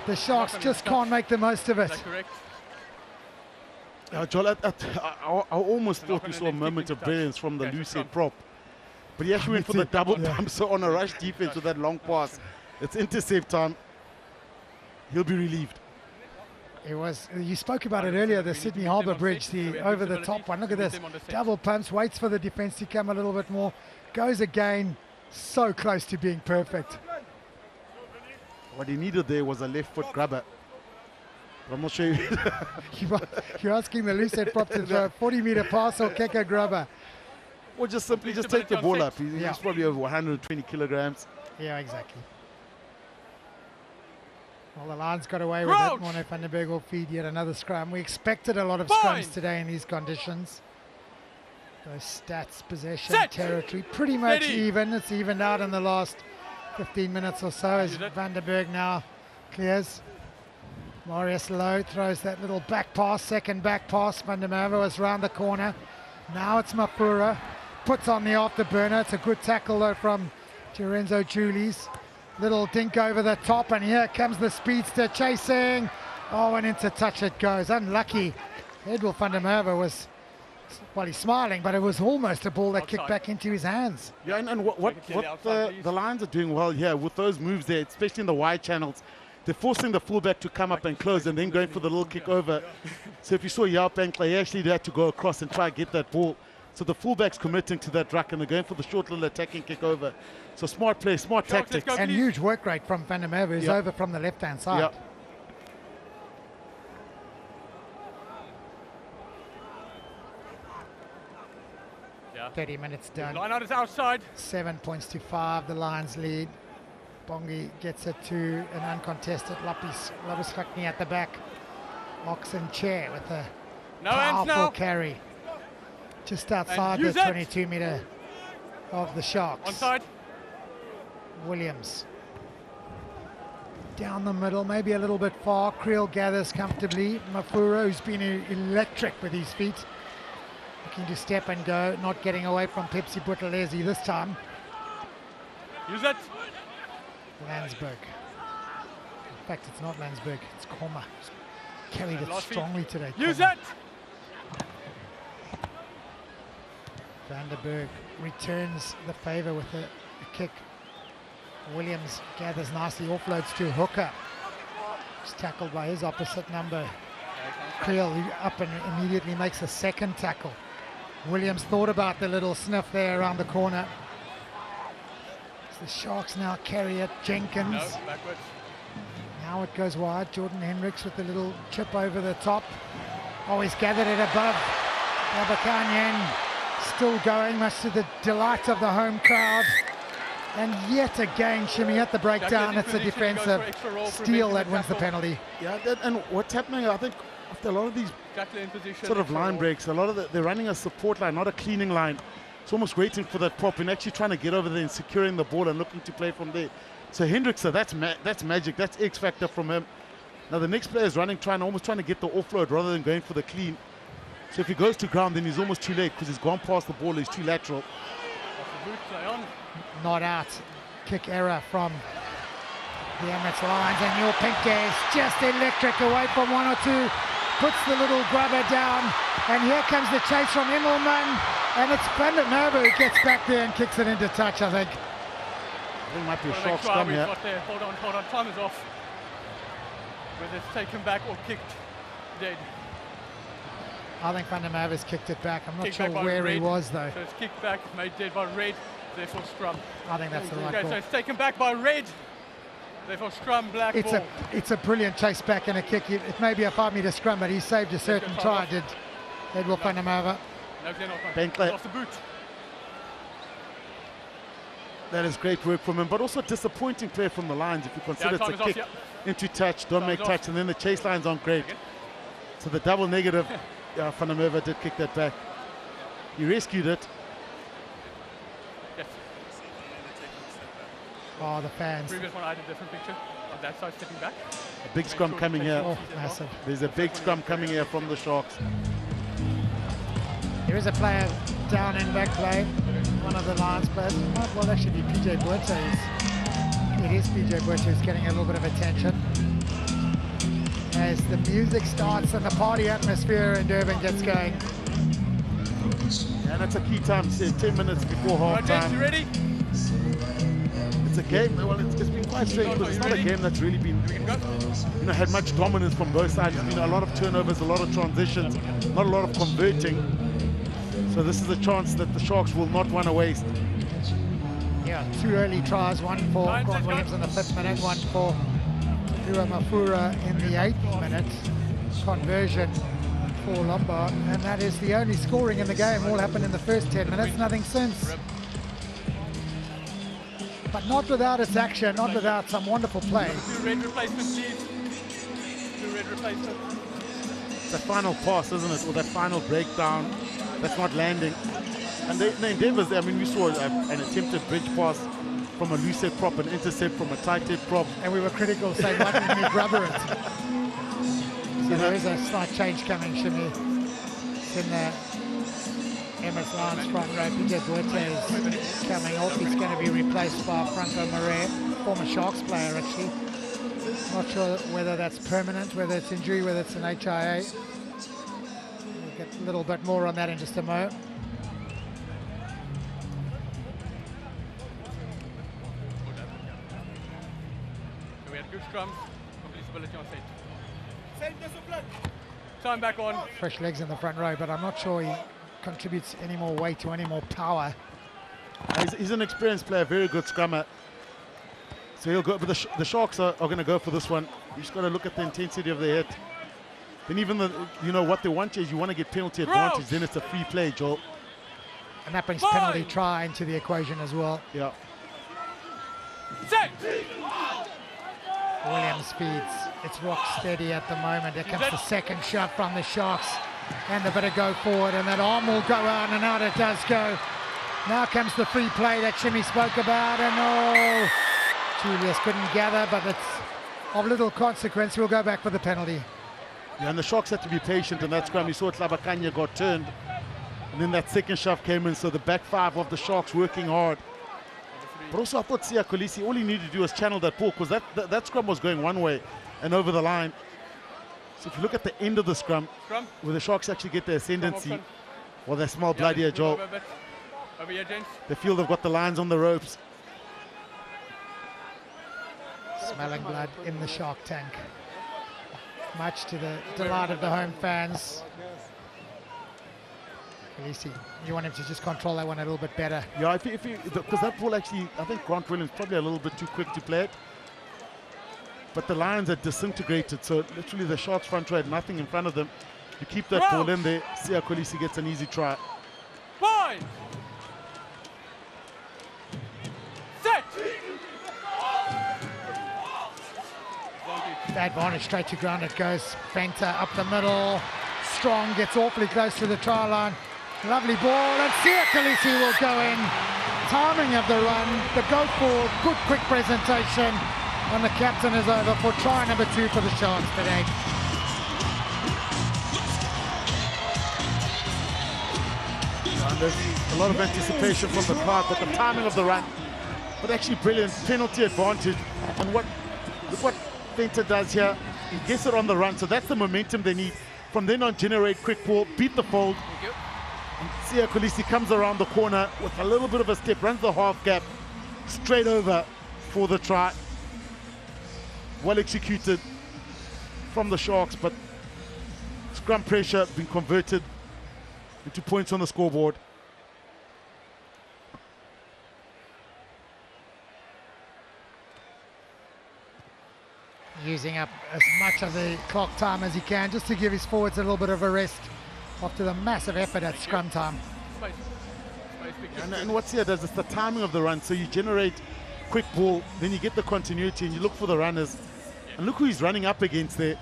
The Sharks gonna just stop. can't make the most of Is it. that correct? Joel, I almost We're thought not we gonna saw a then keep moment it of touch. brilliance from the Okay, loose so head prop. But he actually went for the double Yeah. dump, so on a rush defense with that long pass. It's intercept time. He'll be relieved. It was, you spoke about it earlier, the We need to Sydney keep them Harbour on Bridge, set, so we the have over the flexibility. top one. Look at Keep this, them on the set. double pumps, waits for the defence to come a little bit more, goes again, so close to being perfect. What he needed there was a left foot grabber. But I'm not sure. You're asking the loose head prop to throw a 40-metre pass or kick a grubber. Or just simply just take the ball up. He's Yeah. probably over 120 kilograms. Yeah, exactly. Well, the Lions got away with Crouch. it. Morne van den Berg will feed yet another scrum. We expected a lot of Fine. scrums today in these conditions. Those stats, possession, Set. territory, pretty much Steady. even. It's evened out in the last 15 minutes or so as Is it? Van den Berg now clears. Marius Lowe throws that little back pass, second back pass. Van der Merwe was round the corner. Now it's Mapura. Puts on the afterburner. It's a good tackle though from Lorenzo Julies. Little dink over the top, and here comes the speedster chasing. Oh, and into touch it goes. Unlucky. Edward van der Merwe was, well, he's smiling, but it was almost a ball that kicked Outside. back into his hands. Yeah, and what Take it outside, please. the Lions are doing well here with those moves there, especially in the wide channels. They're forcing the fullback to come up and close and then going for the little kick over. So if you saw Yao Bankler, he actually had to go across and try and get that ball. So the fullback's committing to that ruck and they're going for the short little attacking kick over. So smart play, smart Sharks, let's tactics. go. And please. huge work rate from Van der Merwe, who's Yeah. over from the left-hand side. Yeah. 30 minutes done. Line out is outside. 7 points to 5, the Lions lead. Bongi gets it to an uncontested Labuschagne at the back. Oxen Chair with a powerful carry. Just outside the 22-meter of the Sharks. Onside. Williams. Down the middle, maybe a little bit far. Creel gathers comfortably. Mafura, who's been electric with his feet. Looking to step and go, not getting away from Pepsi Buthelezi this time. Use it. Landsberg. In fact, it's not Landsberg, it's Koma. Carried it strongly today. Use it! Vanderberg returns the favour with a kick. Williams gathers nicely, offloads to Hooker. Just tackled by his opposite number. Creel up and immediately makes a second tackle. Williams thought about the little sniff there around the corner. The Sharks now carry it. Jenkins. No, backwards. Now it goes wide. Jordan Hendricks with a little chip over the top. Oh, he's gathered it above. Labakanyan still going, much to the delight of the home crowd. And yet again, Shimmy at the breakdown. It's a defensive steal that wins the penalty. Yeah, and what's happening, I think, after a lot of these sort of line breaks, a lot of they're running a support line, not a cleaning line. It's almost waiting for that pop and actually trying to get over there and securing the ball and looking to play from there. So Hendrickson, that's magic, that's X factor from him. Now the next player is running, almost trying to get the offload rather than going for the clean. So if he goes to ground, then he's almost too late because he's gone past the ball, he's too lateral. Not out. Kick error from the Emirates Lions, and your Pinke is just electric away from one or two. Puts the little grubber down, and here comes the chase from Immelman, and it's Van Nova who gets back there and kicks it into touch, I think. I think it might be a Sharks scrum here. Hold on, time is off. Whether it's taken back or kicked dead. I think Van der Merwe's kicked it back. I'm not sure where he was though. So it's kicked back, made dead by Red, therefore scrum. I think that's the right call. So it's taken back by Red, therefore scrum, black ball. It's a brilliant chase back and a kick. It may be a 5-meter scrum, but he saved a certain try, did Edward Van der Merwe. Bentley. Off the boot. That is great work from him, but also disappointing play from the Lions if you consider it's a kick into touch, don't make touch, and then the chase lines aren't great. So the double negative. Van der Merwe did kick that back. He rescued it. Yes. Oh, the fans. Previous one I had a different picture of that side stepping back. A big scrum coming here. Oh, massive. There's a big scrum coming here from the Sharks. There is a player down in back play. One of the Lions players. It might well actually be PJ Buerta. It is PJ Buerta who's getting a little bit of attention. As the music starts and the party atmosphere in Durban gets going. And it's a key time, 10 minutes before half time. You ready? It's a game, well, it's been quite strange, but it's not a game that's really been, had much dominance from both sides. There's been a lot of turnovers, a lot of transitions, not a lot of converting. So this is a chance that the Sharks will not want to waste. Yeah, 2 early tries, one for Grant Williams in the 5th minute, one for Ua Mafura in the 8th minute. Conversion for Lombard, and that is the only scoring in the game. All happened in the first 10 minutes, nothing since. But not without its action, not without some wonderful play. 2 red replacements, please. 2 red replacements. The final pass, isn't it? Or that final breakdown that's not landing. And the endeavors, I mean, we saw an attempted bridge pass from a loose head prop, an intercept from a tight head prop. And we were critical, saying, why didn't you grubber it? So there is a slight change coming, Shimmy. In the Emirates Lions front row. PJ Buerta is coming off. He's going to be replaced by Franco Marais, former Sharks player, actually. Not sure whether that's permanent, whether it's injury, whether it's an HIA. We'll get a little bit more on that in just a moment. Good scrums, complete stability on set. Same discipline. Time back on. Fresh legs in the front row, but I'm not sure he contributes any more weight or any more power. He's an experienced player, very good scrummer. So he'll go, but the Sharks are going to go for this one. You just got to look at the intensity of the hit. Then even what they want is you want to get penalty advantage, then it's a free play, Joel. And that brings penalty try into the equation as well. Yeah. Set. Williams feeds. It's rock steady at the moment. Here comes the second shot from the Sharks. And the bit of go forward, and that arm will go out, and out it does go. Now comes the free play that Jimmy spoke about, and oh, Julius couldn't gather, but it's of little consequence. We'll go back for the penalty. Yeah, and the Sharks had to be patient in that scrum. You saw Tlabakanya got turned, and then that second shove came in, so the back five of the Sharks working hard. But also I thought Siya Kolisi, all he needed to do was channel that ball, because that scrum was going one way and over the line. So if you look at the end of the scrum, where the Sharks actually get the ascendancy, well, they smell blood here, Joel. Over here, gents. They feel they've got the Lions on the ropes. Smelling blood in the Shark tank. Much to the delight of the home fans. Kolisi, you want him to just control that one a little bit better. Yeah, because that ball actually, I think Grant Williams probably a little bit too quick to play it. But the Lions are disintegrated, so literally the Sharks front row had nothing in front of them. You keep that ball in there, Siya Kolisi gets an easy try. Fine. Set. The advantage straight to ground it goes. Fenter up the middle. Strong gets awfully close to the try line. Lovely ball, and Siya Kolisi will go in. Timing of the run, the go forward, good quick presentation. And the captain is over for try number 2 for the Sharks today. And there's a lot of anticipation from the crowd, but the timing of the run, but actually brilliant penalty advantage. And look what Fenter does here, he gets it on the run, so that's the momentum they need. From then on, generate quick ball, beat the fold. And Siya Kolisi comes around the corner with a little bit of a step, runs the half gap, straight over for the try. Well executed from the Sharks, but scrum pressure being converted into points on the scoreboard. Using up as much of the clock time as he can, just to give his forwards a little bit of a rest after the massive effort at scrum time. And what Siya does is the timing of the run, so you generate quick ball, then you get the continuity and you look for the runners. And look who he's running up against there.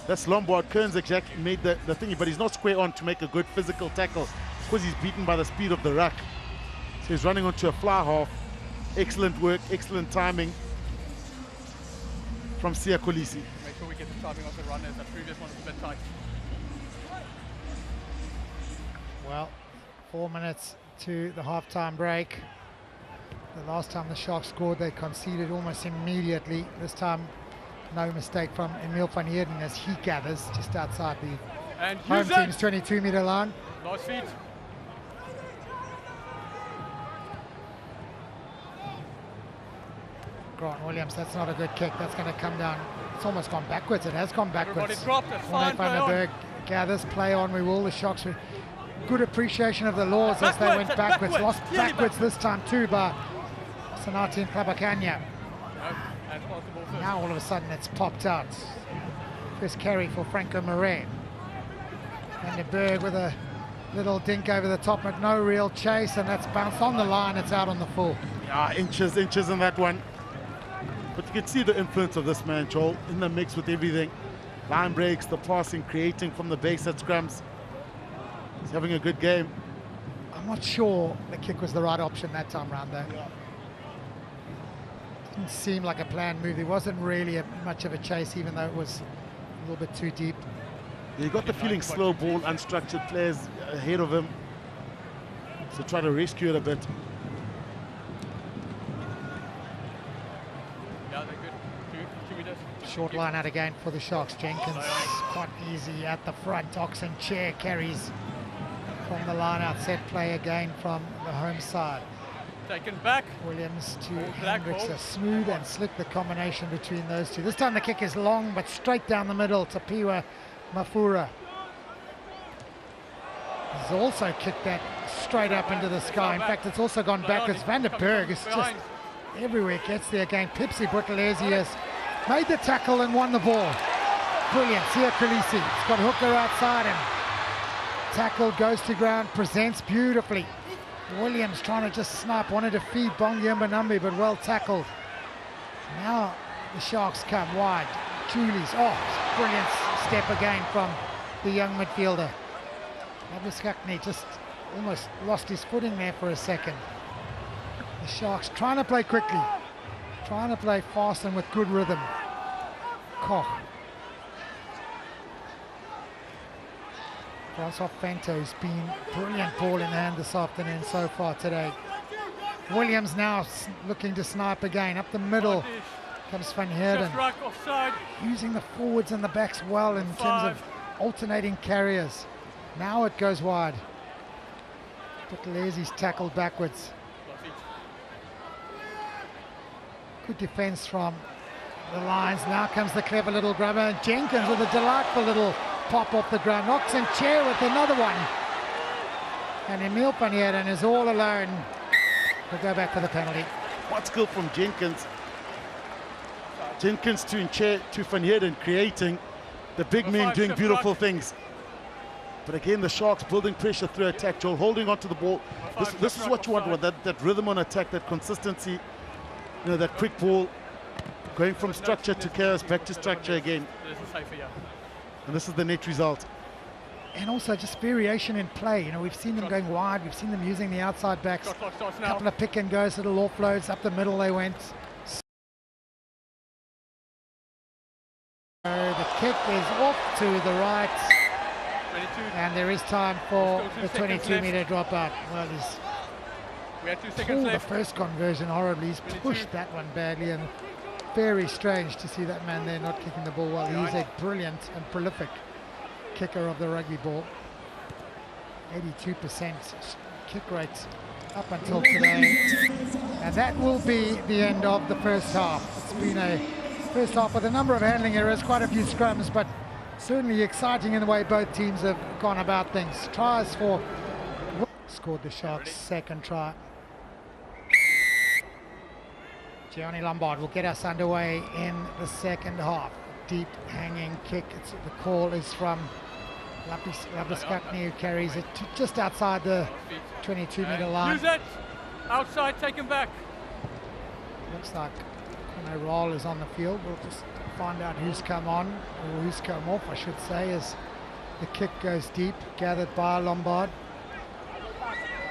That's Lombard. Kearns exactly made the thingy, but he's not square on to make a good physical tackle because he's beaten by the speed of the ruck. So he's running onto a fly half. Excellent work, excellent timing from Siya Kolisi. Make sure we get the timing of the runners. The previous one was a bit tight. Well, 4 minutes to the halftime break. The last time the Sharks scored, they conceded almost immediately. This time, no mistake from Emil van Heerden as he gathers just outside the home team's 22-meter line. Last feet. Grant Williams, that's not a good kick. That's going to come down. It's almost gone backwards. It has gone backwards. Everybody dropped. That's fine. Van der Berg gathers, play on. We will. The Sharks with good appreciation of the laws as they went backwards. Lost backwards this time too by Sanati Tlabakanya. Now all of a sudden it's popped out. First carry for Franco Marais. Van der Berg with a little dink over the top, but no real chase, and that's bounced on the line. It's out on the full. Yeah, inches in that one. But you can see the influence of this man, Joel, in the mix with everything. Line breaks, the passing, creating from the base at scrums. He's having a good game. I'm not sure the kick was the right option that time round though. Didn't seem like a planned move. There wasn't really much of a chase, even though it was a little bit too deep. You got the feeling slow ball, unstructured players ahead of him. So try to rescue it a bit. Yeah, they're good. Short line out again for the Sharks. Jenkins quite easy at the front. Oxen Chair carries from the line out. Set play again from the home side. Taken back. Williams to Hendricks. A smooth and slick the combination between those two. This time the kick is long, but straight down the middle to Piwa Mafura. He's also kicked that straight up into the sky. In fact, it's also gone backwards. Van der Berg is just everywhere. Gets there again. Pipsy Buthelezi has made the tackle and won the ball. Brilliant. Siya Kolisi. He's got Hooker outside him. Tackle goes to ground, presents beautifully. Williams trying to just snipe, wanted to feed Bongi Mbonambi, but well tackled. Now the Sharks come wide. Julies, brilliant step again from the young midfielder. Labuschagne just almost lost his footing there for a second. The Sharks trying to play quickly, trying to play fast and with good rhythm. Koch. Francois Fanto's been brilliant ball in hand this afternoon so far today. Williams now looking to snipe again. Up the middle comes Van Heerden. Using the forwards and the backs well in terms of alternating carriers. Now it goes wide. Butalezi's tackled backwards. Good defense from the Lions. Now comes the clever little grabber, and Jenkins with a delightful little pop off the ground. Knocks in chair with another one. And Emile Van Heerden is all alone. We'll go back for the penalty. What skill from Jenkins. Jenkins to Nche to Van Heerden, creating the big men doing beautiful things. But again, the Sharks building pressure through attack. Joel holding onto the ball. This is what you want, that rhythm on attack, that consistency, that quick ball, going from structure to chaos, back to structure again. And this is the net result. And also just variation in play. We've seen them going wide. We've seen them using the outside backs. A couple of pick and goes, little offloads. Up the middle they went. The kick is off to the right. 22. And there is time for the 22-meter dropout. Well, we had 2 seconds left. The first conversion horribly. He's pushed that one badly, and very strange to see that man there not kicking the ball well. He's a brilliant and prolific kicker of the rugby ball. 82% kick rate up until today. And that will be the end of the first half. It's been a first half with a number of handling errors, quite a few scrums, but certainly exciting in the way both teams have gone about things. Tries for... Scored the Sharks' second try. Gianni Lombard will get us underway in the second half. Deep hanging kick. The call is from Labuschagne, who carries it to just outside the 22-meter line. Use it! Outside, take him back. Looks like Roll is on the field. We'll just find out who's come on, or who's come off, I should say, as the kick goes deep, gathered by Lombard.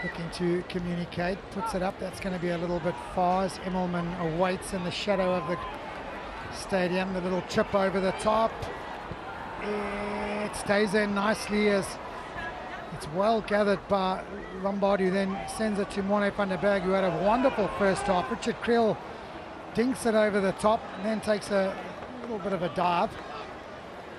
Looking to communicate, puts it up. That's going to be a little bit far as Immelman awaits in the shadow of the stadium. The little chip over the top. It stays in nicely as it's well gathered by Lombard, who then sends it to Morne van der Berg, who had a wonderful first half. Richard Creel dinks it over the top and then takes a little bit of a dive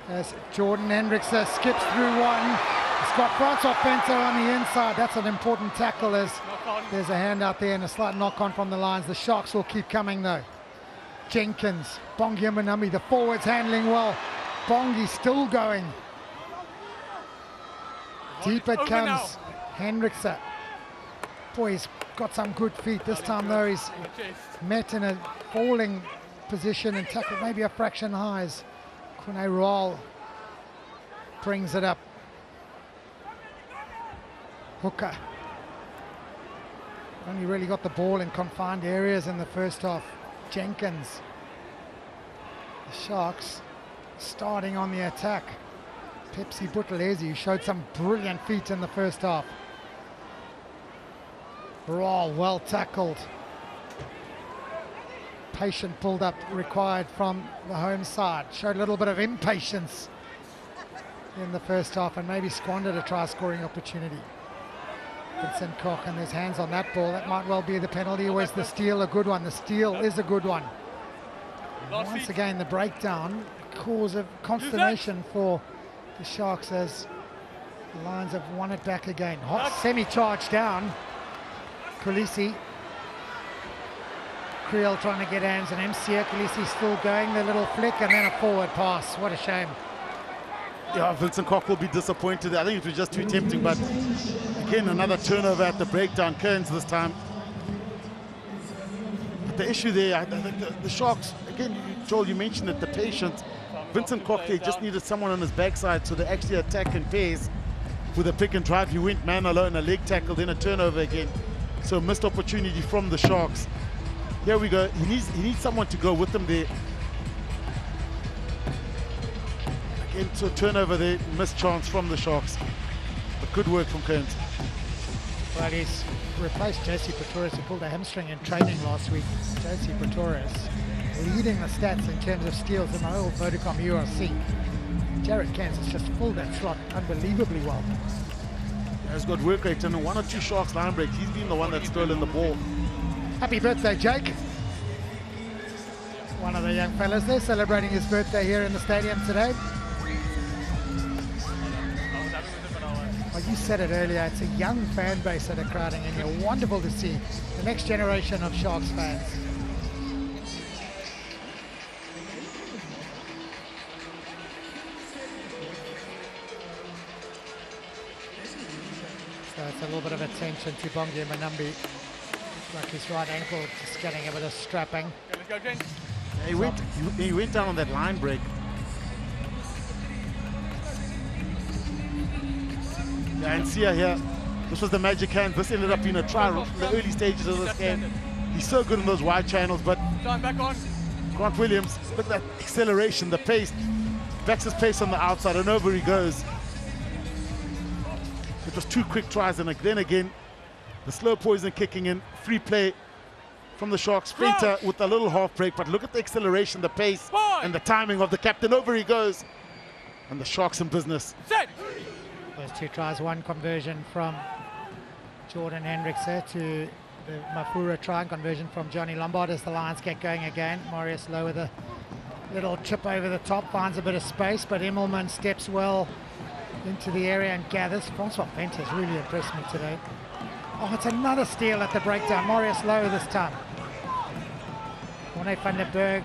as Jordan Hendrikse skips through one. It's got Francois Fanto on the inside. That's an important tackle as there's a hand out there and a slight knock-on from the Lions. The Sharks will keep coming though. Jenkins, Bongi Mbonambi, the forwards handling well. Bongi still going. Deep it comes. Hendrikse. Boy, he's got some good feet. This time though he's met in a falling position and tackled maybe a fraction high as Kune Roll brings it up. Hooker only really got the ball in confined areas in the first half. Jenkins. The Sharks starting on the attack. Pepsi Buthelezi, who showed some brilliant feet in the first half. Roll well tackled. Patient pulled up required from the home side. Showed a little bit of impatience in the first half and maybe squandered a try scoring opportunity. Vincent Koch, and there's hands on that ball. That might well be the penalty. Or is the steal a good one? The steal is a good one. And once again, the breakdown, cause of consternation for the Sharks as the Lions have won it back again. Hot semi-charge down. Kulisi. Creel trying to get hands on MCA. Kulisi still going, the little flick, and then a forward pass. What a shame. Yeah, Vincent Koch will be disappointed. I think it was just too tempting, but again, another turnover at the breakdown. Kearns this time. But the issue there, the Sharks, again, Joel, you mentioned it, the patience. Vincent Koch, they just needed someone on his backside so they actually attack in pairs with a pick and drive. He went man alone, a leg tackle, then a turnover again. So missed opportunity from the Sharks. Here we go. He needs someone to go with him there. Again, so turnover there, missed chance from the Sharks. But good work from Kearns. Well, he's replaced Josie Pretorius, who pulled a hamstring in training last week. Josie Pretorius leading the stats in terms of steals in the whole Vodacom URC. Jared Cairns has just filled that slot unbelievably well. He's got work rate and 1 or 2 Sharks line breaks. He's been the one that's stolen the ball. Happy birthday, Jake. One of the young fellas there celebrating his birthday here in the stadium today. Well, you said it earlier, it's a young fan base that are crowding in here. Wonderful to see the next generation of Sharks fans. So it's a little bit of attention to Bongi Manambi. Like his right ankle just getting a bit of strapping. Okay, let's go, James. Yeah, he went down on that line break. Yeah, and Sia here, this was the magic hand. This ended up being a try in the early stages of this game. He's so good in those wide channels, but Time back on. Grant Williams, look at that acceleration, the pace, backs his pace on the outside, and over he goes. It was 2 quick tries, and then again, the slow poison kicking in, free play from the Sharks. Feinter with a little half break, but look at the acceleration, the pace, and the timing of the captain. Over he goes, and the Sharks in business. Set. Those 2 tries, 1 conversion from Jordan Hendricks there to the Mafura try, and conversion from Johnny Lombard as the Lions get going again. Marius Lowe with a little chip over the top, finds a bit of space, but Immelman steps well into the area and gathers. Francois Feinter has really impressed me today. Oh, it's another steal at the breakdown. Marius Lowe this time. Corne van der Berg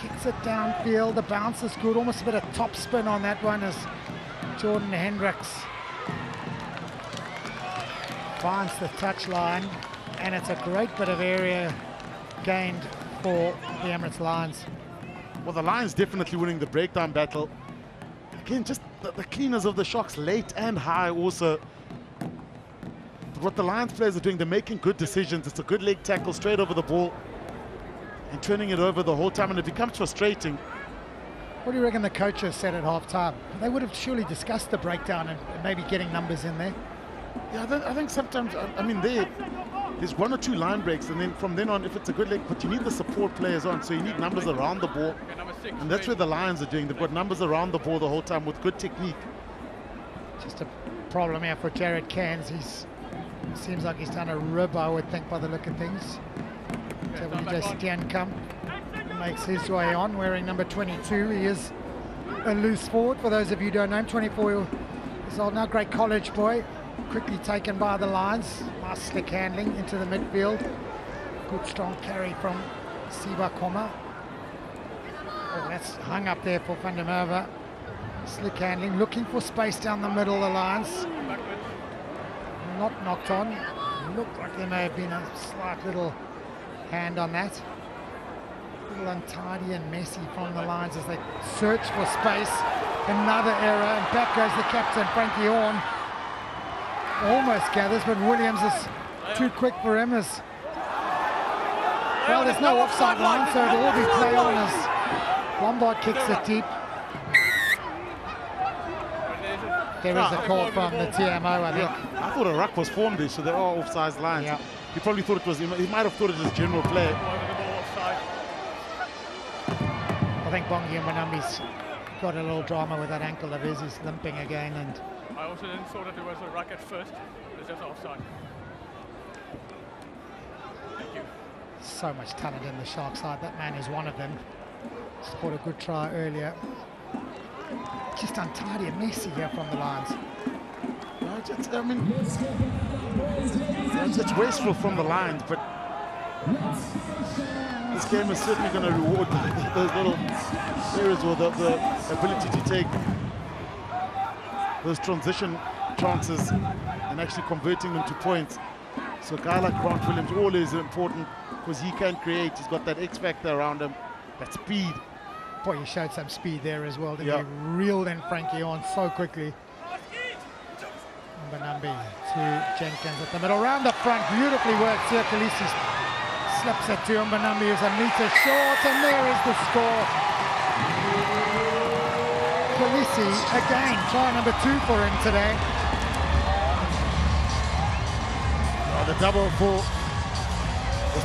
kicks it downfield. The bounce is good. Almost a bit of top spin on that one as Jordan Hendricks finds the touchline. And it's a great bit of area gained for the Emirates Lions. Well, the Lions definitely winning the breakdown battle. Again, just the cleaners of the Sharks late and high also. But what the Lions players are doing, they're making good decisions. It's a good leg tackle straight over the ball and turning it over the whole time, and it becomes frustrating. What do you reckon the coaches said at half-time? They would have surely discussed the breakdown and maybe getting numbers in there. Yeah, I think sometimes, I mean, there's 1 or 2 line breaks, and then from then on, if it's a good leg, but you need the support players on, so you need numbers around the ball. Okay, number 6. And that's where the Lions are doing. They've got numbers around the ball the whole time with good technique. Just a problem here for Jared Cairns. Seems like he's done a rib, I would think, by the look of things. So when just Steenkamp makes his way on, wearing number 22. He is a loose forward, for those of you who don't know him. 24 years old now, great college boy. Quickly taken by the Lions. Nice slick handling into the midfield. Good strong carry from Siba Koma. Oh, that's hung up there for Van der Merwe. Slick handling, looking for space down the middle, the Lions. Not knocked on. Looked like there may have been a slight little hand on that. A little untidy and messy from the Lions as they search for space. Another error, and back goes the captain, Frankie Horn. Almost gathers, but Williams is too quick for him. Well, there's no offside line, so it'll all be play on as Lombard kicks it deep. There is a call from the TMO, I think. Yeah, I thought a ruck was formed there, so there are offside lines. Yeah. He probably thought it was, he might have thought it was general play. I think Bongi Manambi's got a little drama with that ankle of his. He's limping again, and I also didn't thought that it was a ruck at first. It's just offside. Thank you. so much talent in the Shark side. That man is one of them. Scored a good try earlier. Just untidy and messy here from the Lions. I mean, it's wasteful from the Lions, but this game is certainly going to reward those little areas or the ability to take those transition chances and actually converting them to points. So a guy like Grant Williams always important because he can create. He's got that X factor around him, that speed. Boy, he showed some speed there as well. Yeah. He reeled in Frankie on so quickly. Mbanambi to Jenkins at the middle. Round the front, beautifully worked. Khaleesi slips it to Mbanambi, who's a metre short, and there is the score. Khaleesi, again, try number 2 for him today. Oh, the double for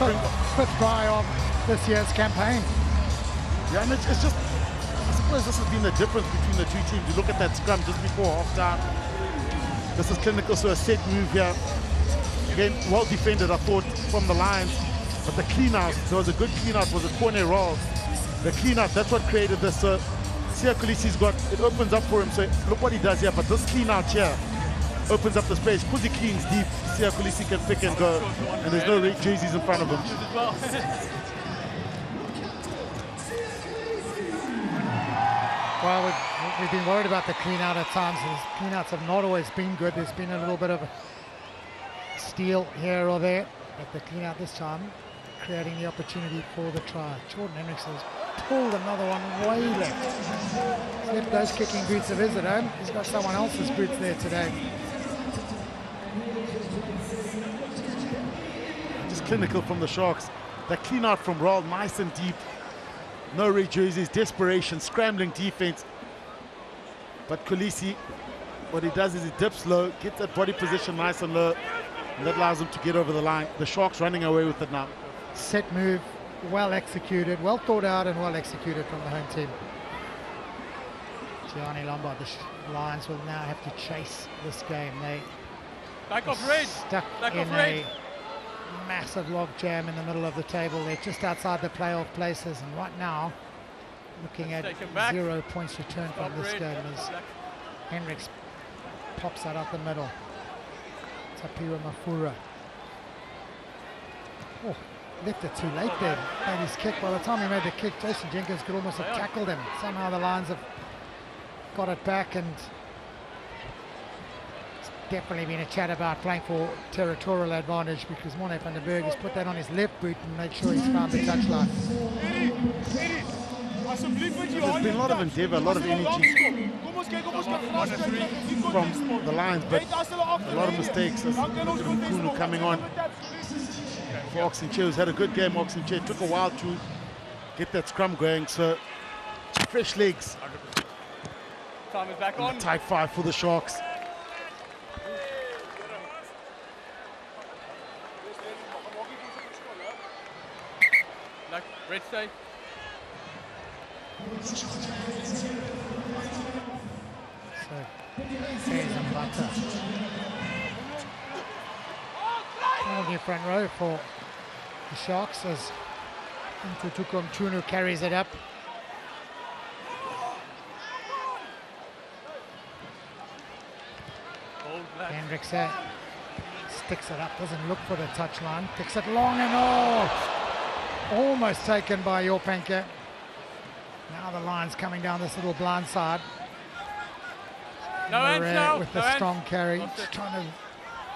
the fifth try of this year's campaign. Yeah, and it's just, I suppose this has been the difference between the two teams. You look at that scrum just before half-time. This is clinical, so a set move here. Again, well defended, I thought, from the Lions. But the clean-out, there was a good clean-out, was a corner roll. The clean-out, that's what created this. So, Khaleesi's got, it opens up for him. So, look what he does here. But this clean-out here opens up the space. Because he cleans deep, Khaleesi can pick and go. And there's no red jerseys in front of him. Well, we've been worried about the clean-out at times. His clean-outs have not always been good. There's been a little bit of a steal here or there. But the clean-out this time, creating the opportunity for the try. Jordan Hendricks has pulled another one way left. He's left those kicking boots of his at home. He's got someone else's boots there today. Just clinical from the Sharks. That clean-out from Roll, nice and deep. No red jerseys, desperation, scrambling defense. But Khaleesi, what he does is he dips low, gets that body position nice and low, and that allows him to get over the line. The Sharks running away with it now. Set move, well executed, well thought out and well executed from the home team. Gianni Lombard, the Lions will now have to chase this game. They stuck in a massive log jam in the middle of the table. They're just outside the playoff places, and right now looking at 0 points return from this game as Hendricks pops that out the middle. Tapira Mafura. Oh, left it too late there. Made his kick. By the time he made the kick, Jason Jenkins could almost have tackled him. Somehow the Lions have got it back, and definitely been a chat about playing for territorial advantage because Morne van der Berg has put that on his left boot and made sure he's found the touchline. There's been a lot of endeavour, a lot of energy from the Lions, but a lot of mistakes. As Mkunu coming on for Oxenchair, who's had a good game. Oxenchair took a while to get that scrum going, so fresh legs. Time is back on. Type 5 for the Sharks. Red stay. So, there's Mbata. All new front row for the Sharks as Ntutuko Mchunu carries it up. Hendricks sticks it up, doesn't look for the touchline, picks it long and almost taken by Yorpenka. Now the Lions coming down this little blind side. With the strong carry, just trying to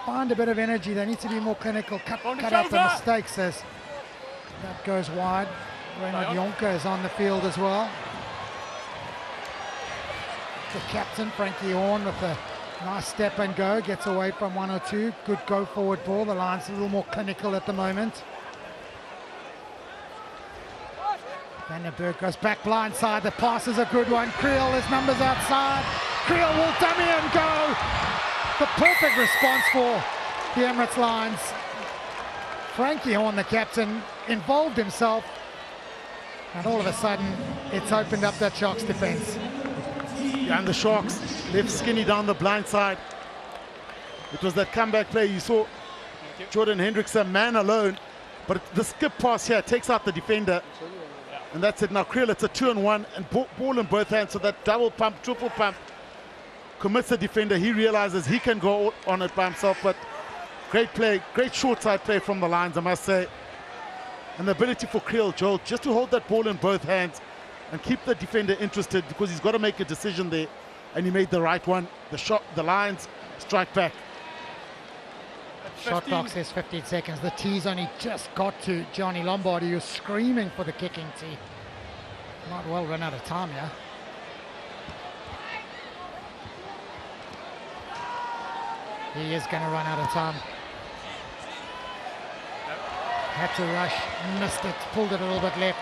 find a bit of energy. They need to be more clinical, cut out the mistakes as that goes wide. Reynard Jonker is on the field as well. The captain, Frankie Horn, with a nice step and go, gets away from 1 or 2. Good go forward ball. The Lions a little more clinical at the moment. Van der Berg goes back blindside. The pass is a good one. Creel, his numbers outside. Creel will dummy and go. The perfect response for the Emirates Lions. Frankie Horn, the captain, involved himself. And all of a sudden, it's opened up that Sharks defense. Yeah, and the Sharks left Skinny down the blind side. It was that comeback play. You saw Jordan Hendricks, a man alone. But the skip pass here takes out the defender. And that's it. Now Creel, it's a 2-on-1 and ball in both hands. So that double pump, triple pump commits the defender. He realizes he can go on it by himself. But great play, great short side play from the Lions, I must say. And the ability for Creel, Joel, just to hold that ball in both hands and keep the defender interested because he's got to make a decision there. And he made the right one. The Lions strike back. Shot clock says 15 seconds. The tee's only just got to Gianni Lombard, who was screaming for the kicking tee. Might well run out of time, yeah. He is going to run out of time. Had to rush, missed it, pulled it a little bit left.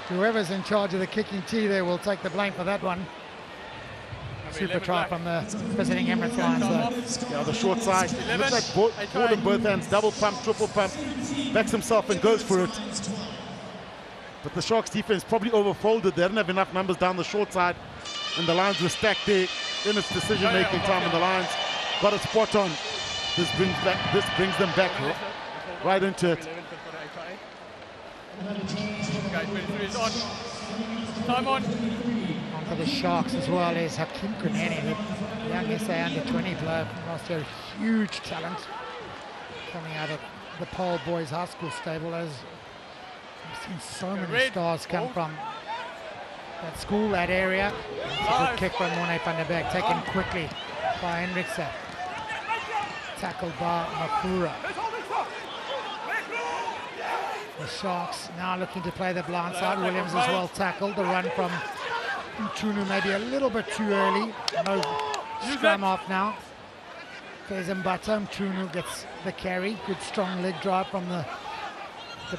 Whoever's in charge of the kicking tee there will take the blame for that one. Super try from the visiting Emirates Lions though. Yeah, the short side. Looks like ball in both hands, double pump, triple pump, backs himself and goes for it. But the Sharks defense probably overfolded. They didn't have enough numbers down the short side, and the Lions were stacked there in its decision-making time, and the Lions got it spot on. This brings them back right into it. Time on. On for the Sharks as well is Hakim Kuneni, the young SA under-20 player from last year. Huge talent coming out of the Pole Boys High School stable. As we've seen so many stars come from that school, that area. It's a good kick from Morne van der Berg, taken quickly by Hendrikse. Tackled by Mafura. The Sharks now looking to play the blind side. Williams as well tackled. The run from Mchunu maybe a little bit too early. No scrum off now. Fezembata. Mchunu gets the carry. Good strong leg drive from the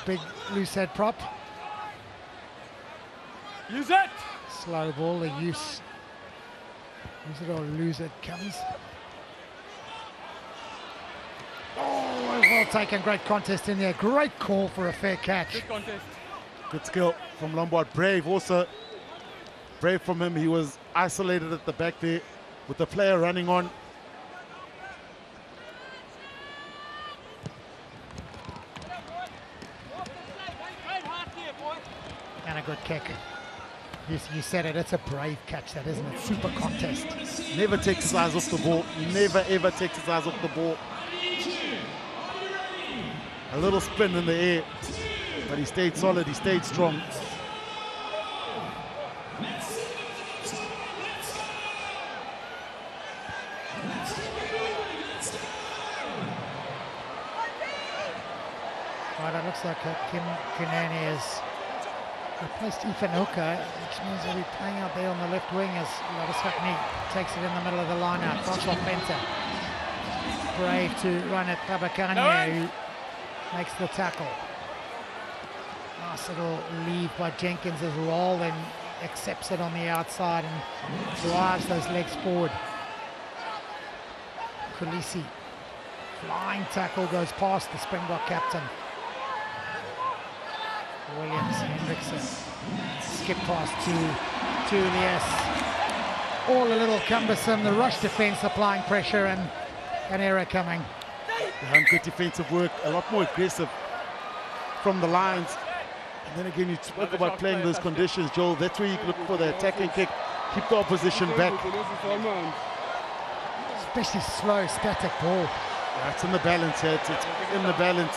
big loose head prop. Use it! Slow ball, the use it or lose it comes. Oh, well taken, great contest in there. Great call for a fair catch. Good contest. Good skill from Lombard. Brave also. Brave from him. He was isolated at the back there with the player running on. And a good kick. You said it, it's a brave catch, that isn't it? Super contest. Never takes his eyes off the ball. Never ever takes his eyes off the ball. A little spin in the air, but he stayed solid, he stayed strong. Right, it looks like Kim Kunani has replaced Ifanoka, which means he'll be playing out there on the left wing as Ladisvakni takes it in the middle of the line out. Francois Penta. Brave to run at Tabakania, who makes the tackle. Nice little leave by Jenkins as well, then accepts it on the outside and drives those legs forward. Kulisi, flying tackle, goes past the Springbok captain. Williams, Hendrickson, skip pass to Julius. All a little cumbersome, the rush defence applying pressure and an error coming. And good defensive work, a lot more aggressive from the Lions. And then again, you spoke about playing those conditions, Joel. That's where you look for the attacking kick, keep the opposition back. Especially slow, static ball. Yeah, it's in the balance here, it's in the balance.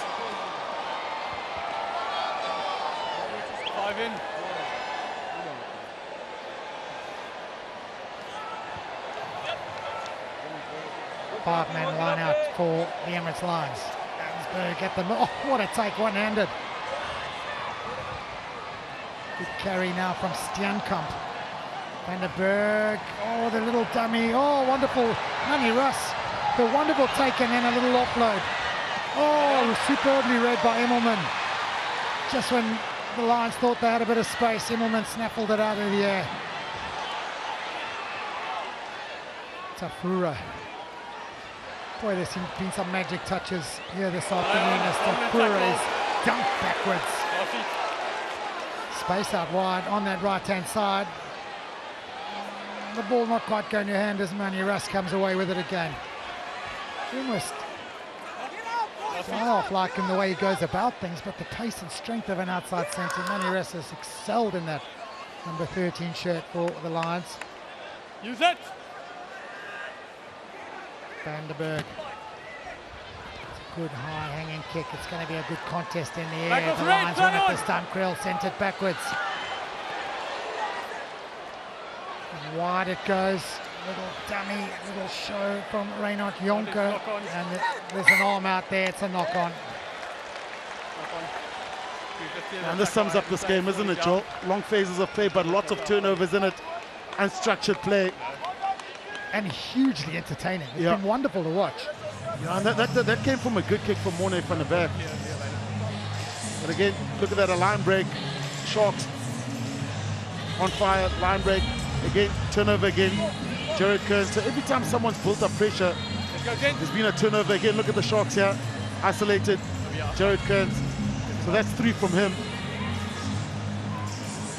5 in. Five-man line out for the Emirates Lions. Ansberg at the... Oh, what a take, one-handed. Good carry now from Steenkamp. Van der Berg, oh, the little dummy. Oh, wonderful. Manny Russ, the wonderful take and then a little offload. Oh, superbly read by Immelman. Just when the Lions thought they had a bit of space, Immelman snaffled it out of the air. Tafura. Boy, there's been some magic touches here this afternoon as Tafura is dunked backwards. Space out wide on that right-hand side. The ball not quite going to hand as Manny Russ comes away with it again. Almost off like in the way he goes about things, but the pace and strength of an outside centre. Manny Russ has excelled in that number 13 shirt for the Lions. Use it! Van der Berg. It's a good high hanging kick. It's going to be a good contest in the air. The Lions win it this time. Krill sent it backwards. And wide it goes. Little dummy, little show from Reinhard Jonker. And there's an arm out there. It's a knock on. And this sums up this game, isn't it, Joel? Long phases of play, but lots of turnovers in it. Unstructured play. And hugely entertaining. It's been wonderful to watch. Yeah, and that came from a good kick from Mornay from the back. But again, look at that, a line break. Sharks on fire, line break. Again, turnover again. Jared Kearns. So every time someone's built up pressure, there's been a turnover. Again, look at the Sharks here. Isolated. Jared Kearns. So that's 3 from him.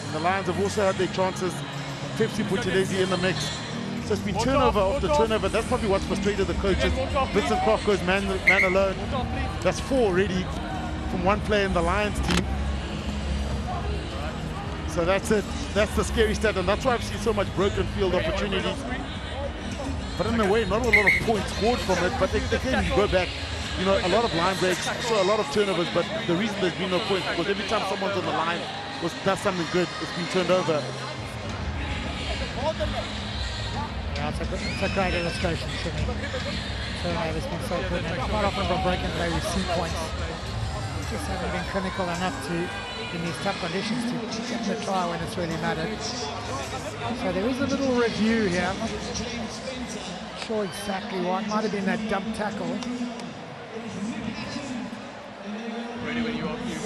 And the Lions have also had their chances. Pepsi Buthelezi in the mix. So it's been turnover after turnover. That's probably what's frustrated the coaches. Vincent Koch goes man alone. That's 4 already from one player in the Lions team. So that's it. That's the scary stat, and that's why I've seen so much broken field opportunities. But in a way, not a lot of points scored from it. But again, you go back, you know, a lot of line breaks, so a lot of turnovers. But the reason there's been no points because every time someone's on the line does something good, it's been turned over. Yeah, it's a great illustration to me. Turnover's been so good. And quite often from break and play we see points. Just haven't been clinical enough to, in these tough conditions, to get the try when it's really mattered. So there is a little review here. I'm not sure exactly what. Might have been that dump tackle. Ready when you are, you.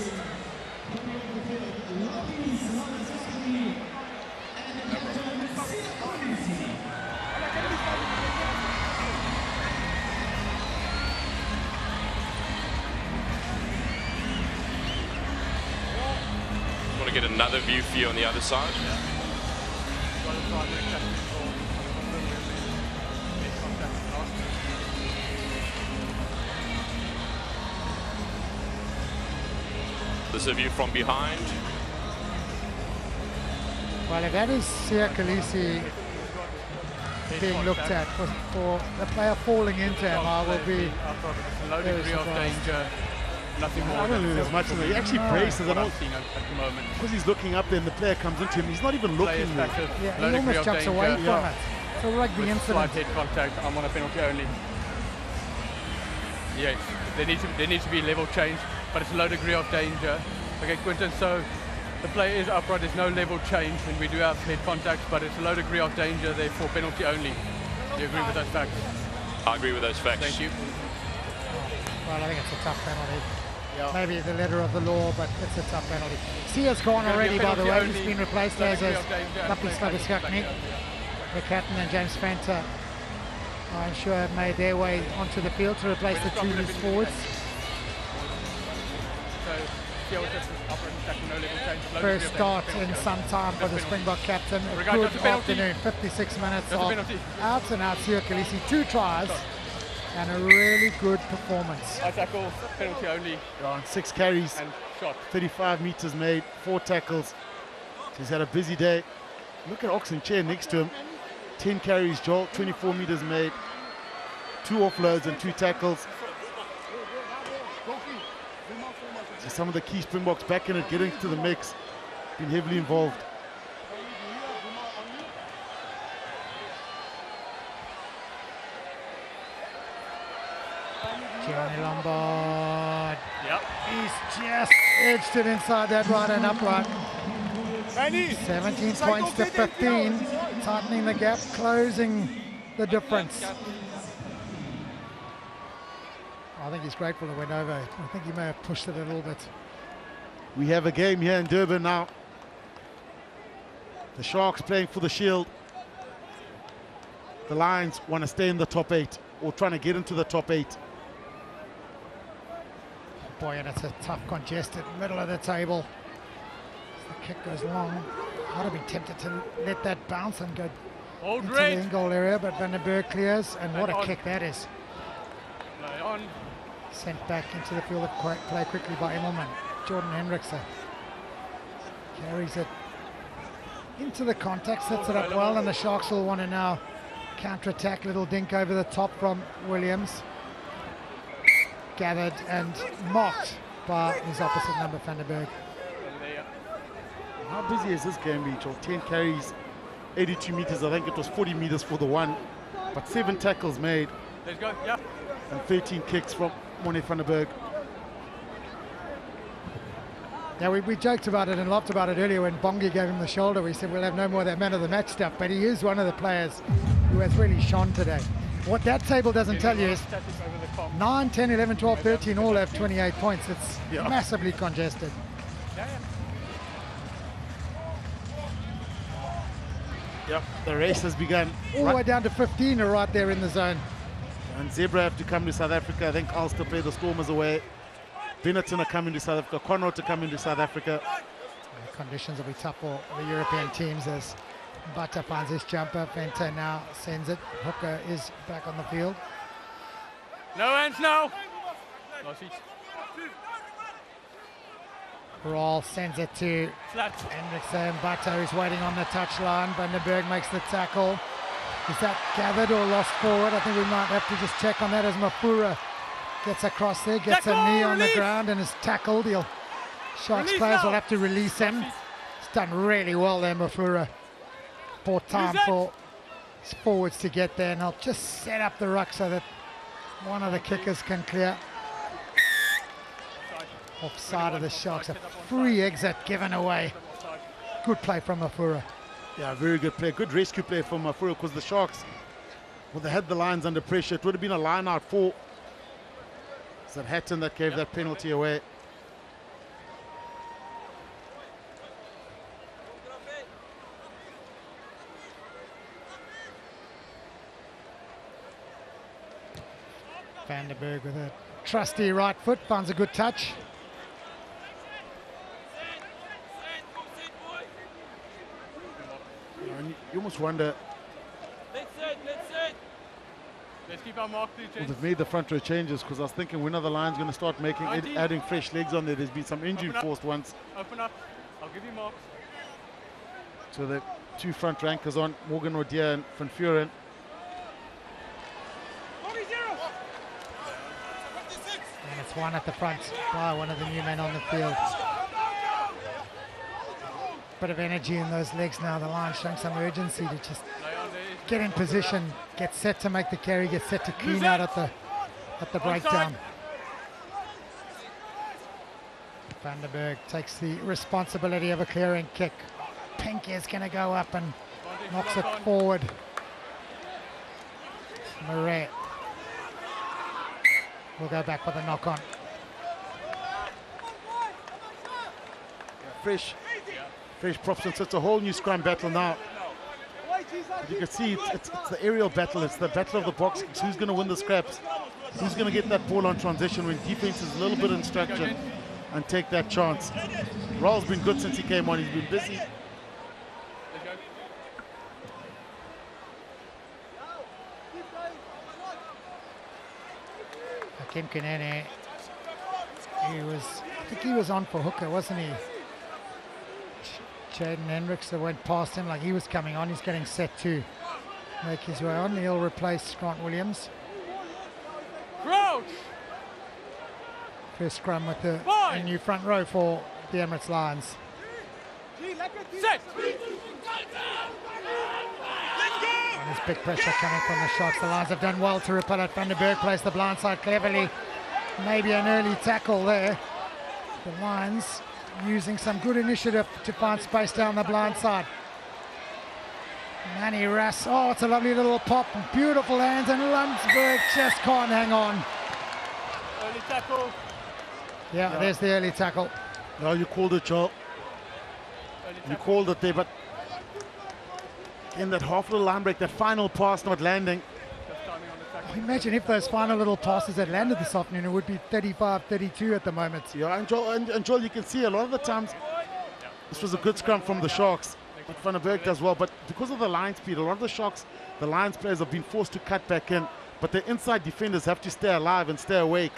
Want to get another view for you on the other side? This is a view from behind. Well, if that is Sia Khaleesi being looked at for the player falling into him, I will be very surprised. Nothing more. I don't know as much. He actually braces what and I'm seeing at the moment. because he's looking up there and the player comes into him. He's not even looking there. Yeah, he almost jumps away from it. It's a rugby incident. Slight head contact. I'm on a penalty only. Yes, there needs to be level change, but it's a low degree of danger. Okay, Quinton. So the player is upright. There's no level change, and we do have head contact, but it's a low degree of danger. Therefore, penalty only. Do you agree with those facts? I agree with those facts. Thank you. Well, I think it's a tough penalty. Yeah. Maybe the letter of the law, but it's a tough penalty. Sia's gone already, by the way. He's been replaced as Lapi Slaviskakni. The captain and James Fanta, I'm sure, have made their way onto the field to replace the 2 loose forwards. First start in some time for the Springbok captain. A good afternoon, 56 minutes of out and out Sia Khaleesi, 2 tries and a really good performance. I tackle, penalty only. On 6 carries, And shot. 35 meters made, 4 tackles. He's had a busy day. Look at Oxen Chair next to him. 10 carries, Joel, 24 meters made, 2 offloads and 2 tackles. So some of the key Springboks back in it, getting to the mix, been heavily involved. Gianni Lombard. Yep. He's just edged it inside that right and upright. 17 points to 15, tightening the gap, closing the difference. I think he's grateful it went over. I think he may have pushed it a little bit. We have a game here in Durban now. The Sharks playing for the Shield. The Lions want to stay in the top 8 or trying to get into the top 8. Boy, and it's a tough, congested middle of the table. The kick goes long. I'd have been tempted to let that bounce and go Hold into red. the in-goal area, but Van den Berg clears, and what a on. kick that is. Play on. Sent back into the field of play quickly by Immelman. Jordan Hendrickse carries it into the contact, sets it up well, and the Sharks will want to now counter-attack. Little dink over the top from Williams. Gathered and mocked by his opposite number, Van den Berg. How busy is this game, Rachel? 10 carries, 82 meters. I think it was 40 meters for the one, but 7 tackles made. Let's go. Yeah. And 13 kicks from Mornay van der Berg. Yeah, we joked about it and laughed about it earlier when Bongi gave him the shoulder. We said we'll have no more of that man of the match stuff, but he is one of the players who has really shone today. What that table doesn't tell you is 9, 10, 11, 12, 13 all have 28 points. It's massively congested. Yep, the race has begun. All the way down to 15 are right there in the zone. And Zebra have to come to South Africa. I think Ulster play the Stormers away. Benetton are coming to South Africa. Connaught to come into South Africa. The conditions will be tough for the European teams as Bata finds his jumper. Venter now sends it. Hooker is back on the field. No hands now. Rawl sends it to Hendrickson. Bata is waiting on the touchline. Vandenberg makes the tackle. Is that gathered or lost forward? I think we might have to just check on that as Mafura gets across there, gets a knee on the ground and is tackled. Sharks players will have to release him. He's done really well there, Mafura. Poor time for his forwards to get there, and I'll just set up the ruck so that one of the kickers can clear. Offside of the Sharks, a free exit given away. Good play from Mafura. Yeah, very good play. Good rescue play from Mafura, because the Sharks, well, they had the Lions under pressure. It would have been a line out for Hatton that gave that penalty away. Vandenberg with a trusty right foot, finds a good touch. And you almost wonder, Let's keep our mark, well, they've made the front row changes, because I was thinking, when are the Lions going to start making adding fresh legs on there? There's been some injury forced once. Open up. I'll give you marks. So the two front rankers on, Morgan O'Dear and Van Vuren. And it's one at the front by one of the new men on the field. Bit of energy in those legs now. The Lions showing some urgency to just get in position, get set to make the carry, get set to clean out at the breakdown. Vandenberg takes the responsibility of a clearing kick. Pink is going to go up and knocks it forward. Murray will go back with a knock on. Fresh props, and so it's a whole new scrum battle now. But you can see it's the aerial battle, it's the battle of the box. It's who's going to win the scraps, who's going to get that ball on transition when defense is a little bit in instruction and take that chance. Rawl's been good since he came on, he's been busy. Kim Kinene, I think he was on for Hooker, wasn't he? Jaden Hendricks that went past him like he was coming on. He's getting set to make his way on. He'll replace Grant Williams. Crouch! First scrum with a new front row for the Emirates Lions. Set! And there's big pressure coming from the Sharks. The Lions have done well to repel it. Vandenberg plays the blind side cleverly. Maybe an early tackle there. The Lions using some good initiative to find space down the blind side. Manny Rass, oh, it's a lovely little pop, beautiful hands, and Lundsberg just can't hang on. Early tackle. Yeah, there's the early tackle. No, you called it, Joel. You called it there, but in that half little line break, that final pass not landing. Imagine if those final little passes had landed this afternoon, it would be 35-32 at the moment. Yeah, and Joel, you can see a lot of the times this was a good scrum from the Sharks. But Vandenberg does well, but because of the line speed, a lot of the Sharks, the Lions players have been forced to cut back in, but the inside defenders have to stay alive and stay awake.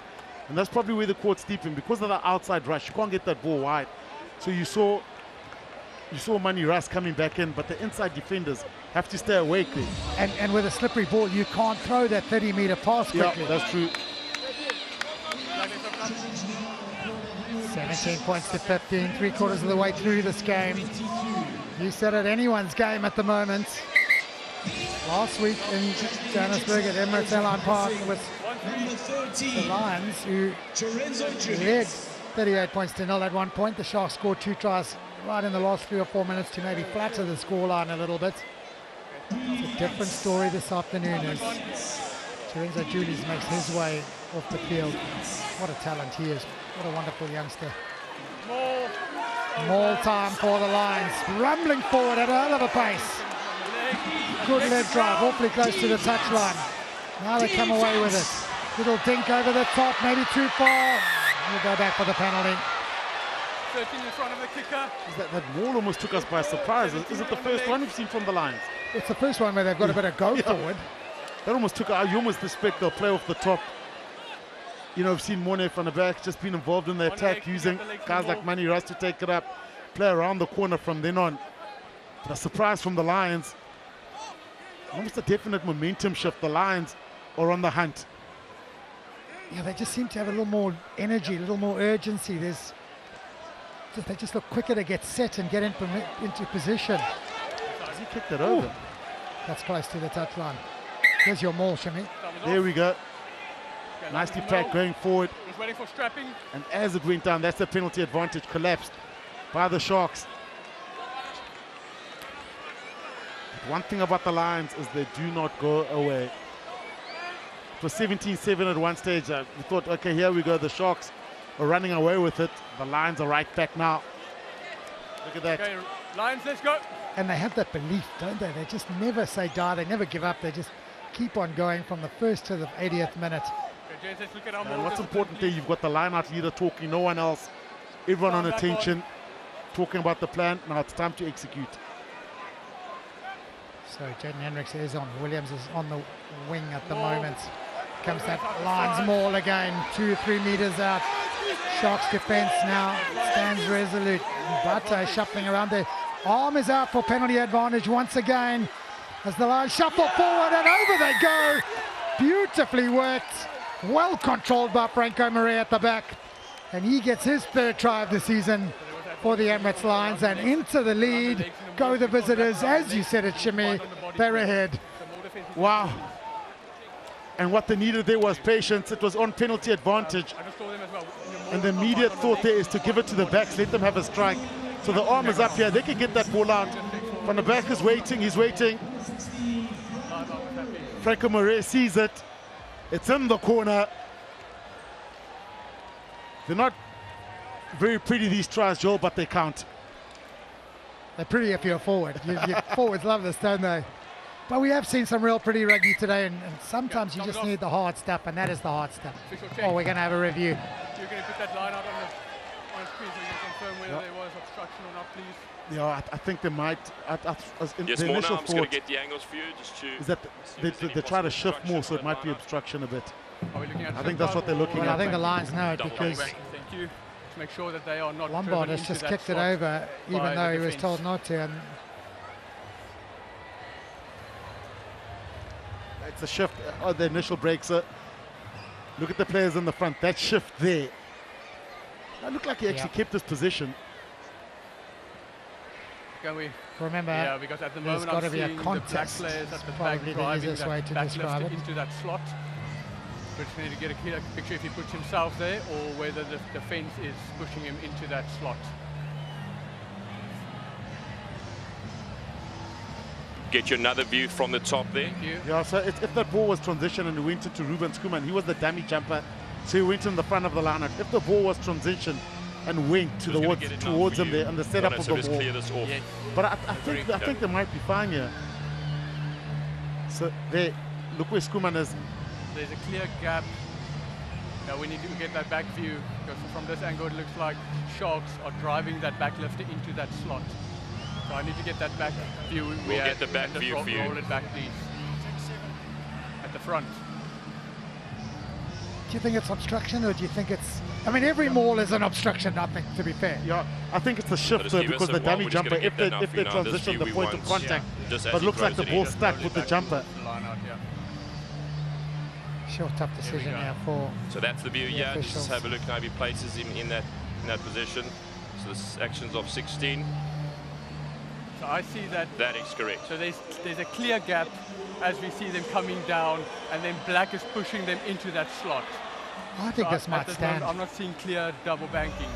And that's probably where the court's deep in. Because of the outside rush, you can't get that ball wide. So you saw Manny Russ coming back in, but the inside defenders have to stay awake there. And with a slippery ball, you can't throw that 30-meter pass quickly. Yeah, that's true. 17 points to 15, 3/4 of the way through this game. You said it, anyone's game at the moment. Last week in Johannesburg at Emirates Airline Park with the Lions, who led 38 points to 0 at one point. The Sharks scored 2 tries right in the last 3 or 4 minutes to maybe flatter the scoreline a little bit. It's a different story this afternoon as Lorenzo Julius makes his way off the field. What a talent he is. What a wonderful youngster. More time for the Lions. Rumbling forward at a hell of a pace. Good leg drive, awfully close to the touchline. Now they come away with it. Little dink over the top, maybe too far. We'll go back for the penalty. 13 in front of the kicker. That wall almost took us by surprise. Is it the first one we've seen from the Lions? It's the first one where they've got a bit of go forward. That almost took, you almost expect they'll play off the top. You know, we've seen Morne from the back just been involved in the attack, using guys like Manny Russ to take it up, play around the corner from then on. But a surprise from the Lions. Almost a definite momentum shift. The Lions are on the hunt. Yeah, they just seem to have a little more energy, a little more urgency. They just look quicker to get set and get into position. Has he kicked it over? That's close to the touchline. Here's your maul, Shimmy. There we go. Nicely packed going forward. He's waiting for strapping. And as it went down, that's the penalty advantage collapsed by the Sharks. One thing about the Lions is they do not go away. It was 17-7 at one stage. We thought, okay, here we go. The Sharks are running away with it. The Lions are right back now. Look at that. Okay, Lions, let's go. And they have that belief, don't they? They just never say die. They never give up. They just keep on going from the first to the 80th minute. Okay, James, let's look at our And what's important there, you've got the line-out leader talking, no one else. Everyone on attention, talking about the plan. Now it's time to execute. So Jaden Hendricks is on. Williams is on the wing at the moment. Comes that Lions maul again, 2 or 3 meters out. Sharks defense now stands resolute. Bata shuffling around there. Arm is out for penalty advantage once again as the Lions shuffle forward and over they go. Beautifully worked. Well controlled by Franco Marais at the back. And he gets his 3rd try of the season for the Emirates Lions, and into the lead go the visitors. As you said it, Shimmy, they're ahead. Wow. And what they needed there was patience. It was on penalty advantage. And the immediate thought there is to give it to the backs, let them have a strike. So the arm is up here. They can get that ball out. From the back is waiting. He's waiting. Franco Marais sees it. It's in the corner. They're not very pretty, these tries, Joel, but they count. They're pretty if you're forward. Your forwards love this, don't they? But we have seen some real pretty rugby today, and sometimes you just need the hard stuff, and that is the hard stuff. Oh, we're going to have a review. You're going to put that line out on the screen so you can confirm whether there was obstruction or not, please. Yeah, I think they might. Yes, the more initial now. I'm just going thought to get the angles for you. Just to is that they try to shift more, so it might be obstruction a bit. Are we looking at I think that's what they're looking Well, at. I think the Lions know it Double because Thank you. To make sure that they are not Lombard driven has into just that kicked it slot over, even by though the he was defence. told not to. And It's a shift. The initial breaks. Look at the players in the front. That shift there. That looked like he actually kept his position. Can we? remember, Yeah, because at the there's moment got to I'm be a seeing contest. the black players at the Probably back the driving easiest way that to back describe lifted it. into that slot. We just need to get a clear picture if he puts himself there or whether the defence is pushing him into that slot. get you another view from the top there. Thank you. Yeah, so if that ball was transition and he went into Ruben Skuman, he was the dummy jumper, so he went in the front of the lineup. If the ball was transition and went Who's gonna towards get it towards now him for you? there and the setup of So the just ball, clear this off. Yes. but I think they might be fine here. So there, look where Skuman is. There's a clear gap. Now we need to get that back view because from this angle it looks like Sharks are driving that back lifter into that slot. So I need to get that back view. We'll get the back just view for you. Roll it back, please. At the front. Do you think it's obstruction or do you think it's... I mean, every maul is an obstruction, I think, to be fair. Yeah, I think it's a shift just though, give us because a the while, dummy we're just jumper, gonna if get that they now for you now. This transition the view we point of want. contact, Just as but he looks like throws the it in, ball just stuck roll with it the back. jumper. Line out, yeah. Sure, tough decision go. here for... So that's the view. The Yeah, officials. just have a look how he places him in that position. So this actions of 16. So I see that. That is correct. So there's a clear gap as we see them coming down, and then Black is pushing them into that slot. I think So this might moment, stand. I'm not seeing clear double banking.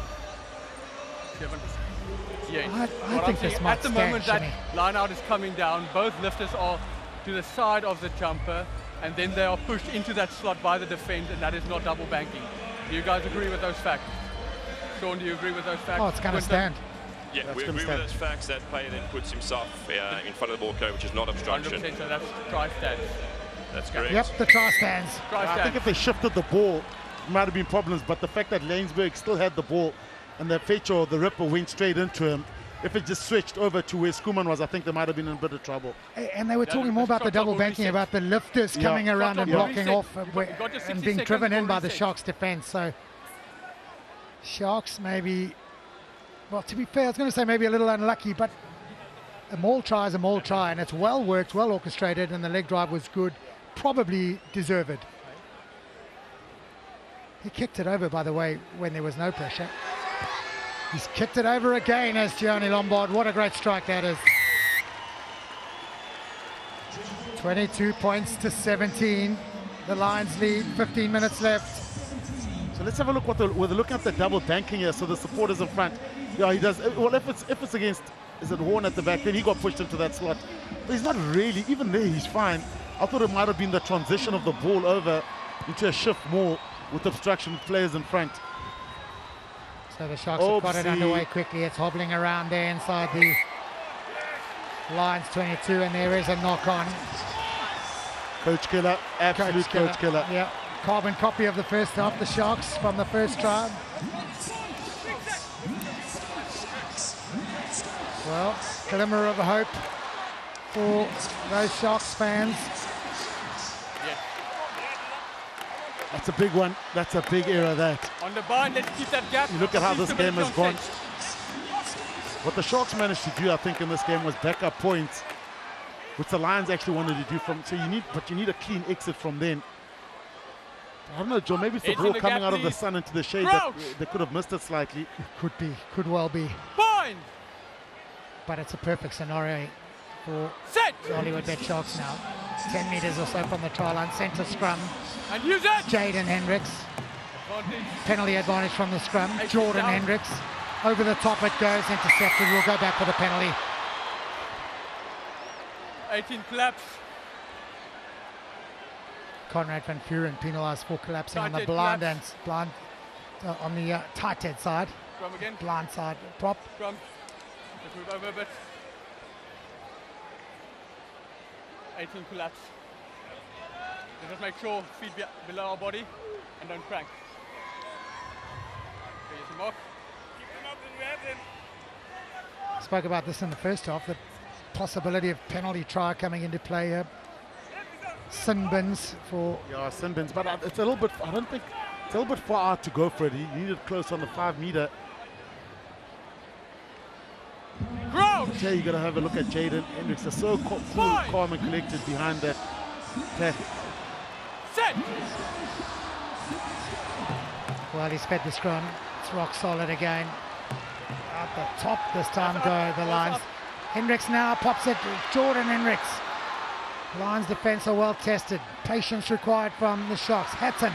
Kevin? Yes. I What think I'm this seeing might at the stand, moment that Shimmy. line out is coming down. Both lifters are to the side of the jumper, and then they are pushed into that slot by the defense, and that is not double banking. Do you guys agree with those facts? Sean, do you agree with those facts? Oh, it's going to stand. Yeah, we agree with those facts. That player then puts himself in front of the ball carrier, which is not obstruction. 100%, so that's try stand. That's correct. Yep, the try stands. I think if they shifted the ball, it might have been problems, but the fact that Lainsburg still had the ball and the fetcher or the ripper went straight into him, if it just switched over to where Schoeman was, I think they might have been in a bit of trouble. And they were talking more about the double banking, about the lifters coming around and blocking off and being driven in by the Sharks defense. So Sharks maybe, well, to be fair, I was going to say maybe a little unlucky, but a maul try is a maul try, and it's well worked, well orchestrated, and the leg drive was good, probably deserved. He kicked it over, by the way, when there was no pressure. He's kicked it over again as Gianni Lombard. What a great strike that is. 22 points to 17. The Lions lead, 15 minutes left. So let's have a look with looking at the double banking here. So the supporters in front. Yeah, he does. Well, if it's against, is it Horn at the back? Then he got pushed into that slot. But he's not really. Even there, he's fine. I thought it might have been the transition of the ball over into a shift more with obstruction with players in front. So the Sharks have got it underway quickly. It's hobbling around there inside the Lions 22, and there is a knock on. Coach killer, absolute coach killer. Yeah, carbon copy of the first half, the Sharks from the first try. Well, glimmer of hope for those Sharks fans. That's a big one. That's a big error, that. On the bind, let's keep that gap. You look at how this game has gone. What the Sharks managed to do, I think, in this game was back up points, which the Lions actually wanted to do from. So you need a clean exit from then. I don't know, Joe. Maybe it's the ball coming out of the sun into the shade that they could have missed it slightly. It could well be. Bind. But it's a perfect scenario for the Hollywoodbets Sharks now. 10 meters or so from the try line, centre scrum. And use it! Jaden Hendricks. Penalty advantage from the scrum. Jordan Hendricks. Over the top it goes, intercepted. We'll go back for the penalty. 18 collapse. Conrad van Vuren penalised for collapsing on the blind and on the tight head side. Scrum again. Blind side prop. Scrum. Let's move over a bit. 18 collapse. Just make sure feet below our body and don't crank. Okay, here's the mark. Keep them up and we have them. Spoke about this in the first half, the possibility of penalty try coming into play here. Sin bins for... Yeah, sin bins, but it's a little bit, I don't think, it's a little bit far out to go for it. He needed close on the 5 meter. Crouch! You got to have a look at Jaden Hendricks. They're so cool, calm and collected behind that tack. Set! Well, he's fed the scrum. It's rock solid again. At the top this time go the Lions. Hendricks now pops it. Jordan Hendricks. Lions defence are well tested. Patience required from the Sharks. Hatton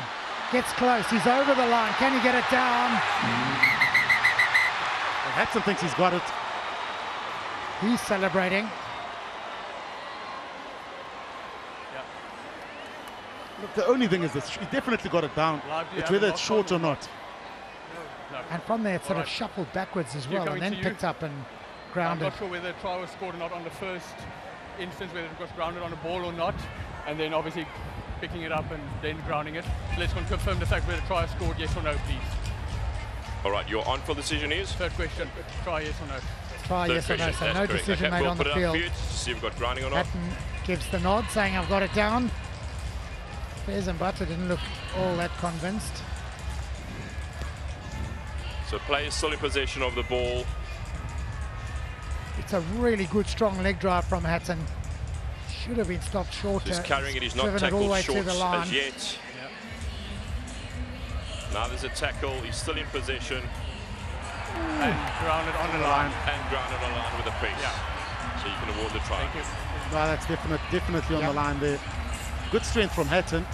gets close. He's over the line. Can he get it down? Well, Hatton thinks he's got it. He's celebrating. Look, the only thing is this, he definitely got it down. It's whether it's short or not. No. And from there, it sort of shuffled backwards as well, and then picked up and grounded. I'm not sure whether a try was scored or not on the first instance, whether it was grounded on a ball or not, and then obviously picking it up and then grounding it. So let's confirm the fact whether a try was scored, yes or no, please. All right, your on-field decision is? Third question, try yes or no. Try yes or no, so no decision made on the field. See if we've got grounding or not. Hatton gives the nod, saying I've got it down. Fairs and Butler didn't look all that convinced. So players still in possession of the ball. It's a really good, strong leg drive from Hatton. Should have been stopped shorter. He's carrying it, he's not tackled short as yet. Yep. Now there's a tackle, he's still in possession. And grounded on the line. And grounded on the line with a pace. Yeah. So you can award the try. Thank you. No, that's definitely on the line there. Good strength from Hatton.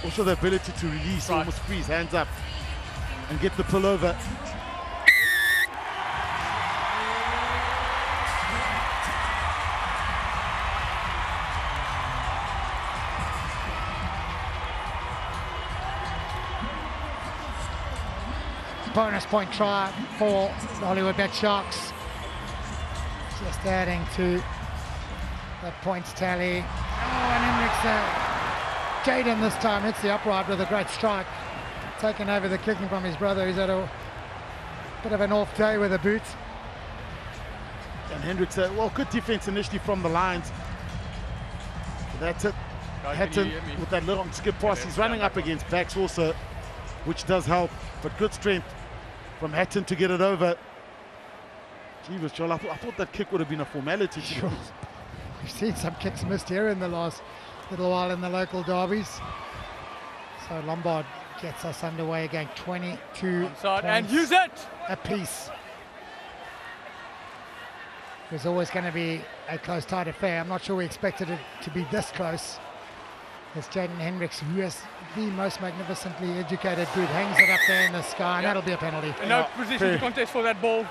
Also the ability to release, almost freeze, hands up, and get the pullover. bonus point try for the Hollywoodbets Sharks. Just adding to the points tally. Oh, and Hendricks, Jaden this time hits the upright with a great strike. Taking over the kicking from his brother, who's had a bit of an off day with the boots. And Hendricks, well, good defense initially from the Lions. That's it. Hatton with that little skip pass. He's running up against backs also, which does help. But good strength from Hatton to get it over. Jeebus, Joel, I thought that kick would have been a formality. Sure. We've seen some kicks missed here in the last little while in the local derbies. So Lombard gets us underway again. 22 points and use it apiece. There's always going to be a close, tight affair. I'm not sure we expected it to be this close. As Jaden Hendricks, who has the most magnificently educated boot, hangs it up there in the sky, and that'll be a penalty. And no position to contest for that ball.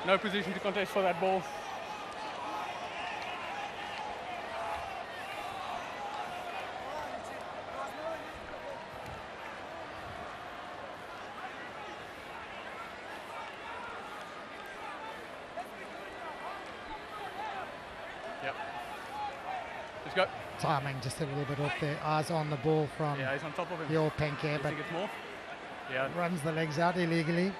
No position to contest for that ball. Yep. Let's go. Timing just a little bit off there. Eyes on the ball from he's on top of him. the old Penke, but more? Runs the legs out illegally.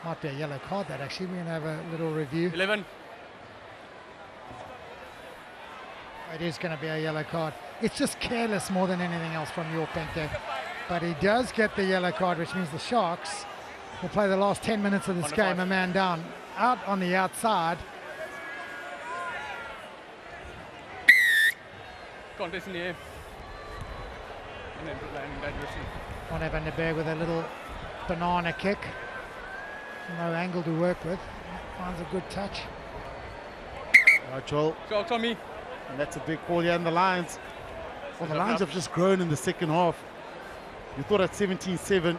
Might be a yellow card that actually. We're going to have a little review. 11. It is going to be a yellow card. It's just careless more than anything else from your Penke. But he does get the yellow card, which means the Sharks will play the last 10 minutes of this game, a man down, out on the outside. Contest in the air. And then landing that direction. Ronne van den Berg with a little banana kick. No angle to work with. Finds a good touch. All right, Joel. Go, Tommy. And that's a big call here in the Lions. Well, the Lions have just grown in the second half. You thought at 17-7,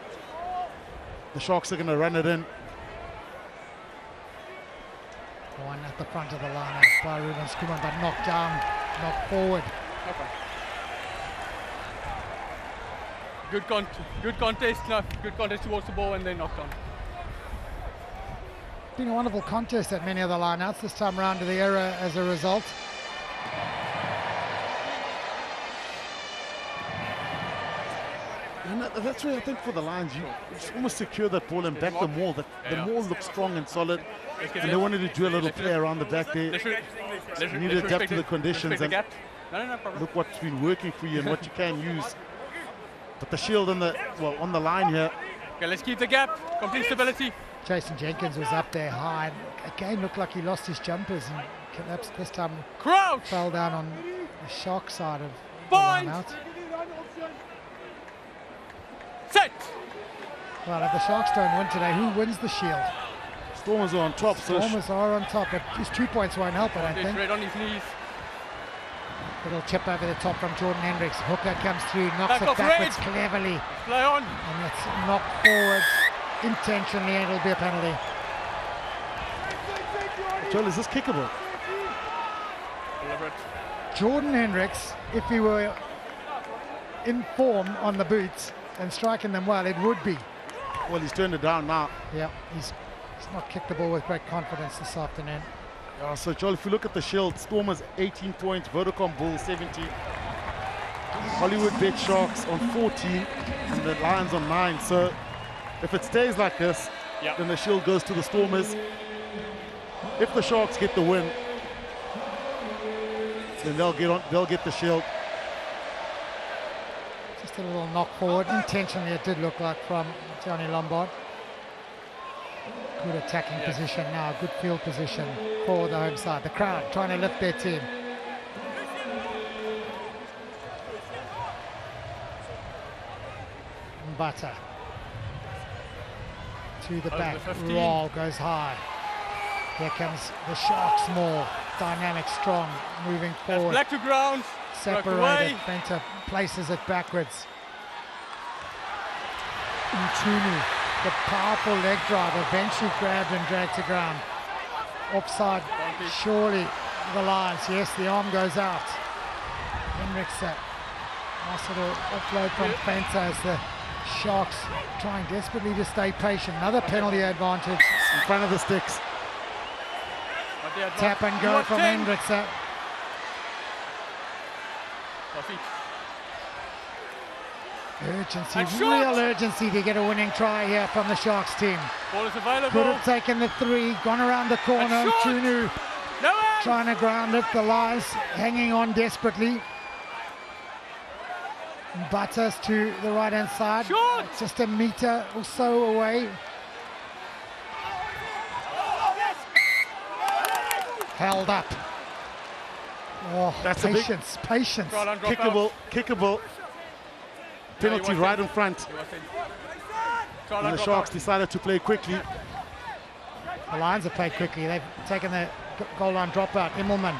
the Sharks are going to run it in. One at the front of the line by Ruben Skuman, but knocked down, knocked forward. Okay. Good contest, no, good contest towards the ball and then knocked on. Been a wonderful contest at many of the lineouts, this time round to the error as a result. And that's where I think for the Lions, you just almost secure that ball and back the maul. The maul looks strong and solid. And they wanted to do a little play around the back there. You need to adapt to the conditions and look what's been working for you and what you can use. But the shield on the line here. Okay, let's keep the gap. Complete stability. Jason Jenkins was up there high. Again, looked like he lost his jumpers and collapsed this time. Crouch! Fell down on the Shark side of the Bind! lineout. Set! Well, if the Sharks don't win today, who wins the shield? Stormers are on top. Stormers are on top, but his 2 points won't help, I don't think. Red on his knees. Little chip over the top from Jordan Hendricks. Hooker comes through, knocks it backwards cleverly. Play on. And it's knocked forward intentionally, and it'll be a penalty. Joel, is this kickable? Jordan Hendricks, if he were in form on the boots and striking them well, it would be. Well, he's turned it down now. Yeah, he's not kicked the ball with great confidence this afternoon. So, Joel, if you look at the shield, Stormers 18 points, Vodacom Bulls 17, Hollywoodbets Sharks on 14, and the Lions on 9. So, if it stays like this, then the shield goes to the Stormers. If the Sharks get the win, then they'll get the shield. Just a little knock forward. Intentionally, it did look like from Johnny Lombard. Good attacking position now, good field position for the home side. The crowd trying to lift their team. Butter to the back, roll goes high. Here comes the Sharks more dynamic, strong, moving forward. Black to ground. Separated, Fenter places it backwards. Ntunu, the powerful leg drive, eventually grabbed and dragged to ground. Offside, surely the Lions. Yes, the arm goes out. Hendricks, nice little offload from Fenter as the Sharks trying desperately to stay patient. Another penalty advantage. In front of the sticks. Tap and go from Hendricks. Urgency, real urgency to get a winning try here from the Sharks team. Ball is available. Could have taken the 3, gone around the corner. Chunu trying to ground it. The Lions hanging on desperately. Butters to the right-hand side. Just a metre or so away. Held up. Oh, that's patience, patience. Kickable. Penalty right in front. And the Sharks decided to play quickly. The Lions have played quickly. They've taken the goal line dropout. Immelman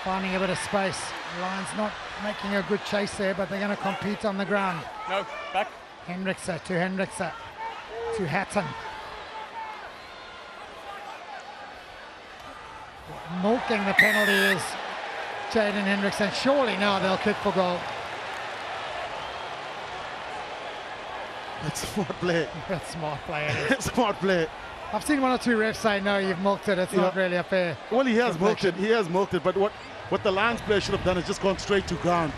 finding a bit of space. The Lions not making a good chase there, but they're going to compete on the ground. No, back. Hendrickse to Hatton. Milking the penalty is Jaden Hendricks, and surely now they'll kick for goal. That's smart play. That's smart play. Smart play. I've seen 1 or 2 refs say, no, you've milked it. It's not really a fair. Well, he has milked it. He has milked it. But what the Lions player should have done is just gone straight to ground.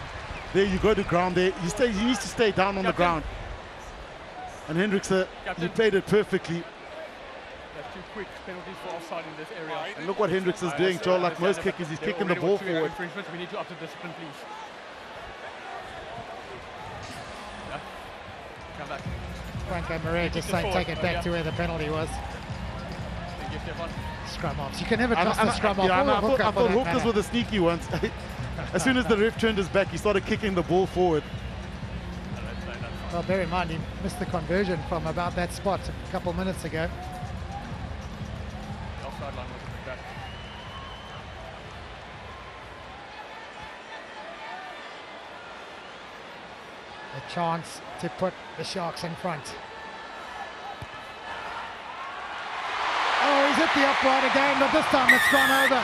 There you go to ground there. He needs to stay down on the ground. And Hendricks, he played it perfectly. That's 2 quick penalties for offside in this area. And look what Hendricks is doing, Joel. Like most kickers, he's kicking the ball forward. We need to up the discipline, please. Come back. Franco Marais just saying take it back to where the penalty was. Scrum offs. You can never trust the scrum off. Yeah, I thought hookers were the sneaky ones. As soon as the ref turned his back, he started kicking the ball forward. Well, bear in mind, he missed the conversion from about that spot a couple minutes ago. A chance to put the Sharks in front. Oh, he's hit the upright again, but this time it's gone over.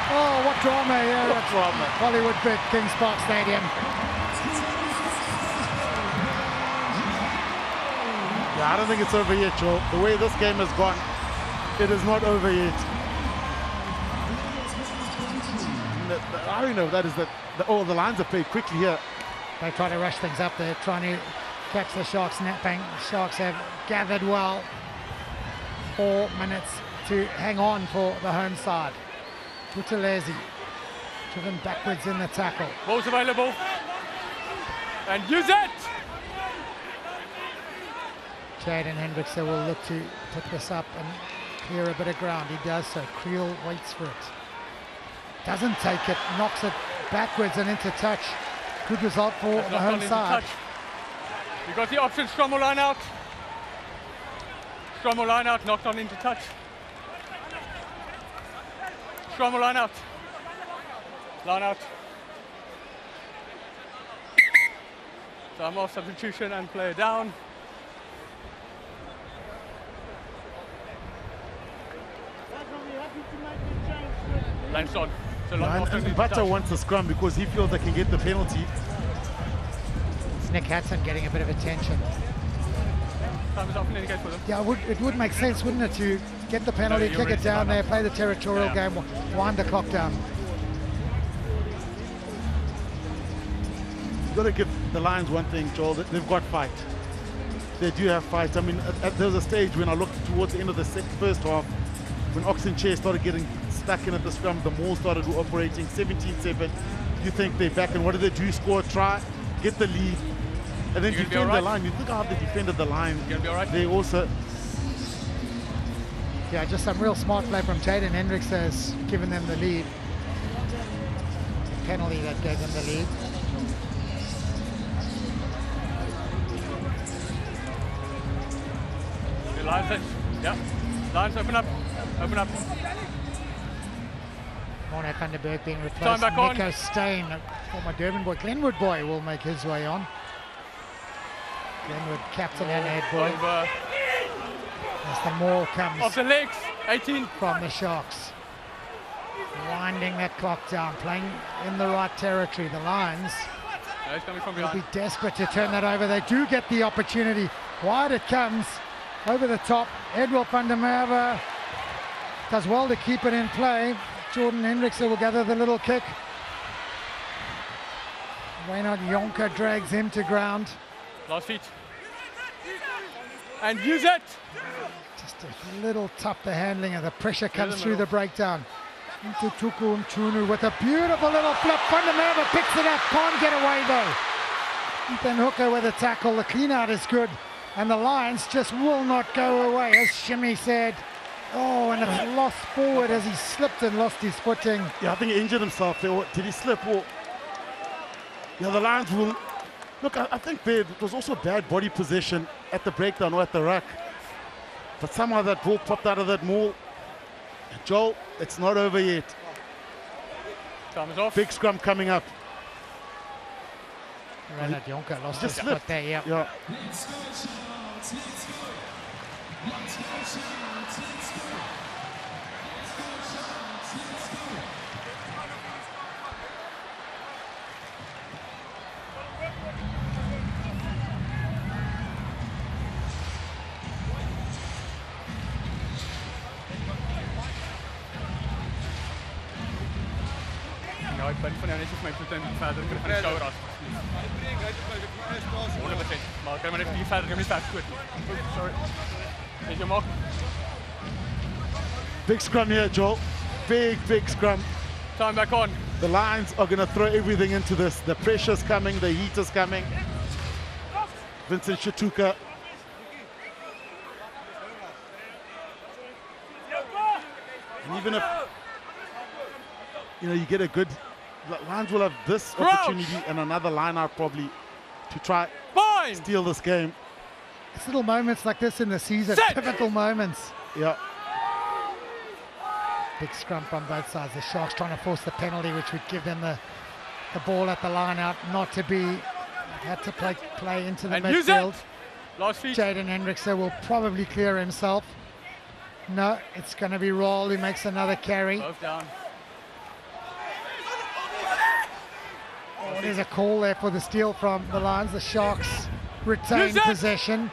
Oh, what drama here at Hollywoodbets Kings Park Stadium. Yeah, I don't think it's over yet, Joe. The way this game has gone, it is not over yet. The irony of that is that the Lions have played quickly here. They try to rush things up. They're trying to catch the Sharks napping. The Sharks have gathered well. 4 minutes to hang on for the home side. Tutalezi driven backwards in the tackle. Ball's available. And use it! Jaden Hendricks will look to pick this up and clear a bit of ground. He does so. Creel waits for it. Doesn't take it. Knocks it backwards and into touch. Good result for the home side. You got the option, Strom or line out. Strom or line out, knocked on into touch. Strom or line out. Line out. Time off, substitution and player down. Line's on. And Butter wants a scrum because he feels they can get the penalty. It's Nick Hatton getting a bit of attention. Time is up in any case for them. Yeah, it would make sense, wouldn't it, to get the penalty, kick it down there, play the territorial game, wind the clock down. You've got to give the Lions one thing, Joel. They've got fight. They do have fight. I mean, there was a stage when I looked towards the end of the first half, when Oxen Chair started getting stuck in at the scrum, the Maul started operating 17-7. You think they're back, and what did they do? Score a try, get the lead, and then defend the line. You think how they defended the line. They also... Yeah, just some real smart play from Jaden Hendricks has given them the lead. The penalty that gave them the lead. The Lions, yeah. Lions, open up. Open up. Morne van der Berg being replaced. Nico Steyn, former Durban boy. Glenwood boy will make his way on. Glenwood captain and head boy. Over. As the maul comes off the legs, 18. From the Sharks. Winding that clock down, playing in the right territory. The Lions No, he's coming from They'll behind. be desperate to turn that over. They do get the opportunity. Wide it comes, over the top. Edward van der Merwe does well to keep it in play. Jordan Hendrickse will gather the little kick. Reynard Jonker drags him to ground. Last feet. And use it! Just a little tough, the handling, and the pressure comes through the breakdown. Into Tuku Mchunu with a beautiful little flip. Van der Merwe picks it up, can't get away though. Ethan Hooker with a tackle, the clean out is good. And the Lions just will not go away, as Shimmy said. Oh, and it's lost forward as he slipped and lost his footing. Yeah, I think he injured himself there. Did he slip? Or yeah, the Lions will... Look, I think there was also bad body position at the breakdown or at the ruck. But somehow that ball popped out of that maul. Joel, it's not over yet. Time is off. Big scrum coming up. Reynard Jonker lost Just his slipped. foot there, yeah. Yeah. Ja, ik ben van jou net of my voet en verder kan van die skouer af. 100%. Maar kan maar net bietjie verder, kan nie ver skoot nie. Sorry. Net jou maak. Big scrum here, Joel. Big scrum. Time back on. The Lions are going to throw everything into this. The pressure's coming, the heat is coming. Vincent Shatuka. And even if you get a good... The Lions will have this opportunity and another line out probably to try steal this game. It's little moments like this in the season, pivotal moments. Yeah. Big scrum from both sides. The Sharks trying to force the penalty, which would give them the ball at the line out, not to be, had to play into the midfield. Last feet. Jaden Hendrickse will probably clear himself. No, it's going to be Roll who makes another carry. Both down. Oh, there's a call there for the steal from the Lions. The Sharks retain possession.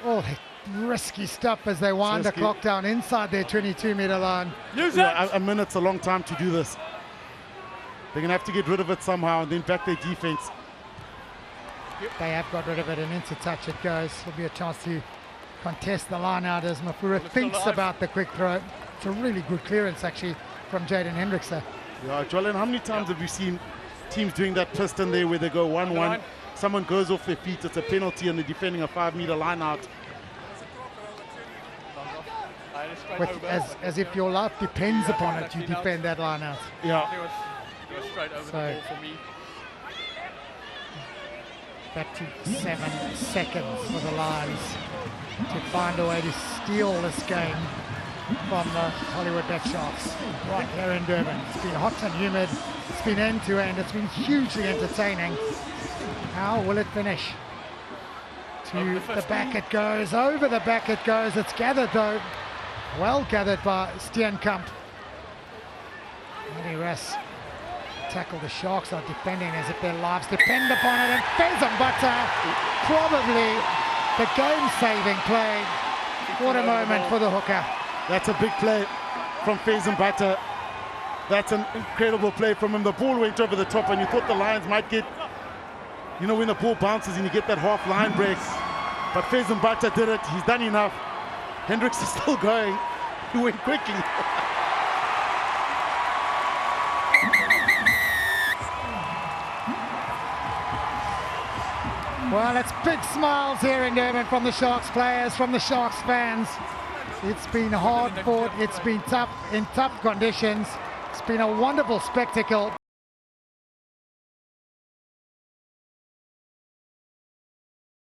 Oh, risky stuff as they wind the clock down inside their 22-meter line. A minute's a long time to do this. They're going to have to get rid of it somehow and then back their defense. They have got rid of it, and into touch it goes. There'll be a chance to contest the line out as Mafura thinks about the quick throw. It's a really good clearance actually from Jaden Hendrickse. Yeah, Jolene, how many times have you seen teams doing that piston there where they go 1-1, someone goes off their feet, it's a penalty and they're defending a 5-meter line out? As if your life depends upon it, you defend that line out. Yeah. It was straight over the ball for me. Back to 7 seconds for the Lions to find a way to steal this game from the Hollywoodbets Sharks right here in Durban. It's been hot and humid, it's been end to end, it's been hugely entertaining. How will it finish? To the back it goes, over the back it goes, it's gathered though, well gathered by Steenkamp. Eddie Russ tackle. The Sharks are defending as if their lives depend upon it, and Faison Butter, probably the game-saving play. What a moment for the hooker. That's a big play from Faison Butter. That's an incredible play from him. The ball went over the top and you thought the Lions might get, when the ball bounces and you get that half line break. But Faison Butter did it. He's done enough. Hendricks is still going. He went quickly. Well, it's big smiles here in Durban from the Sharks players, from the Sharks fans. It's been hard fought, it's been tough in tough conditions. It's been a wonderful spectacle.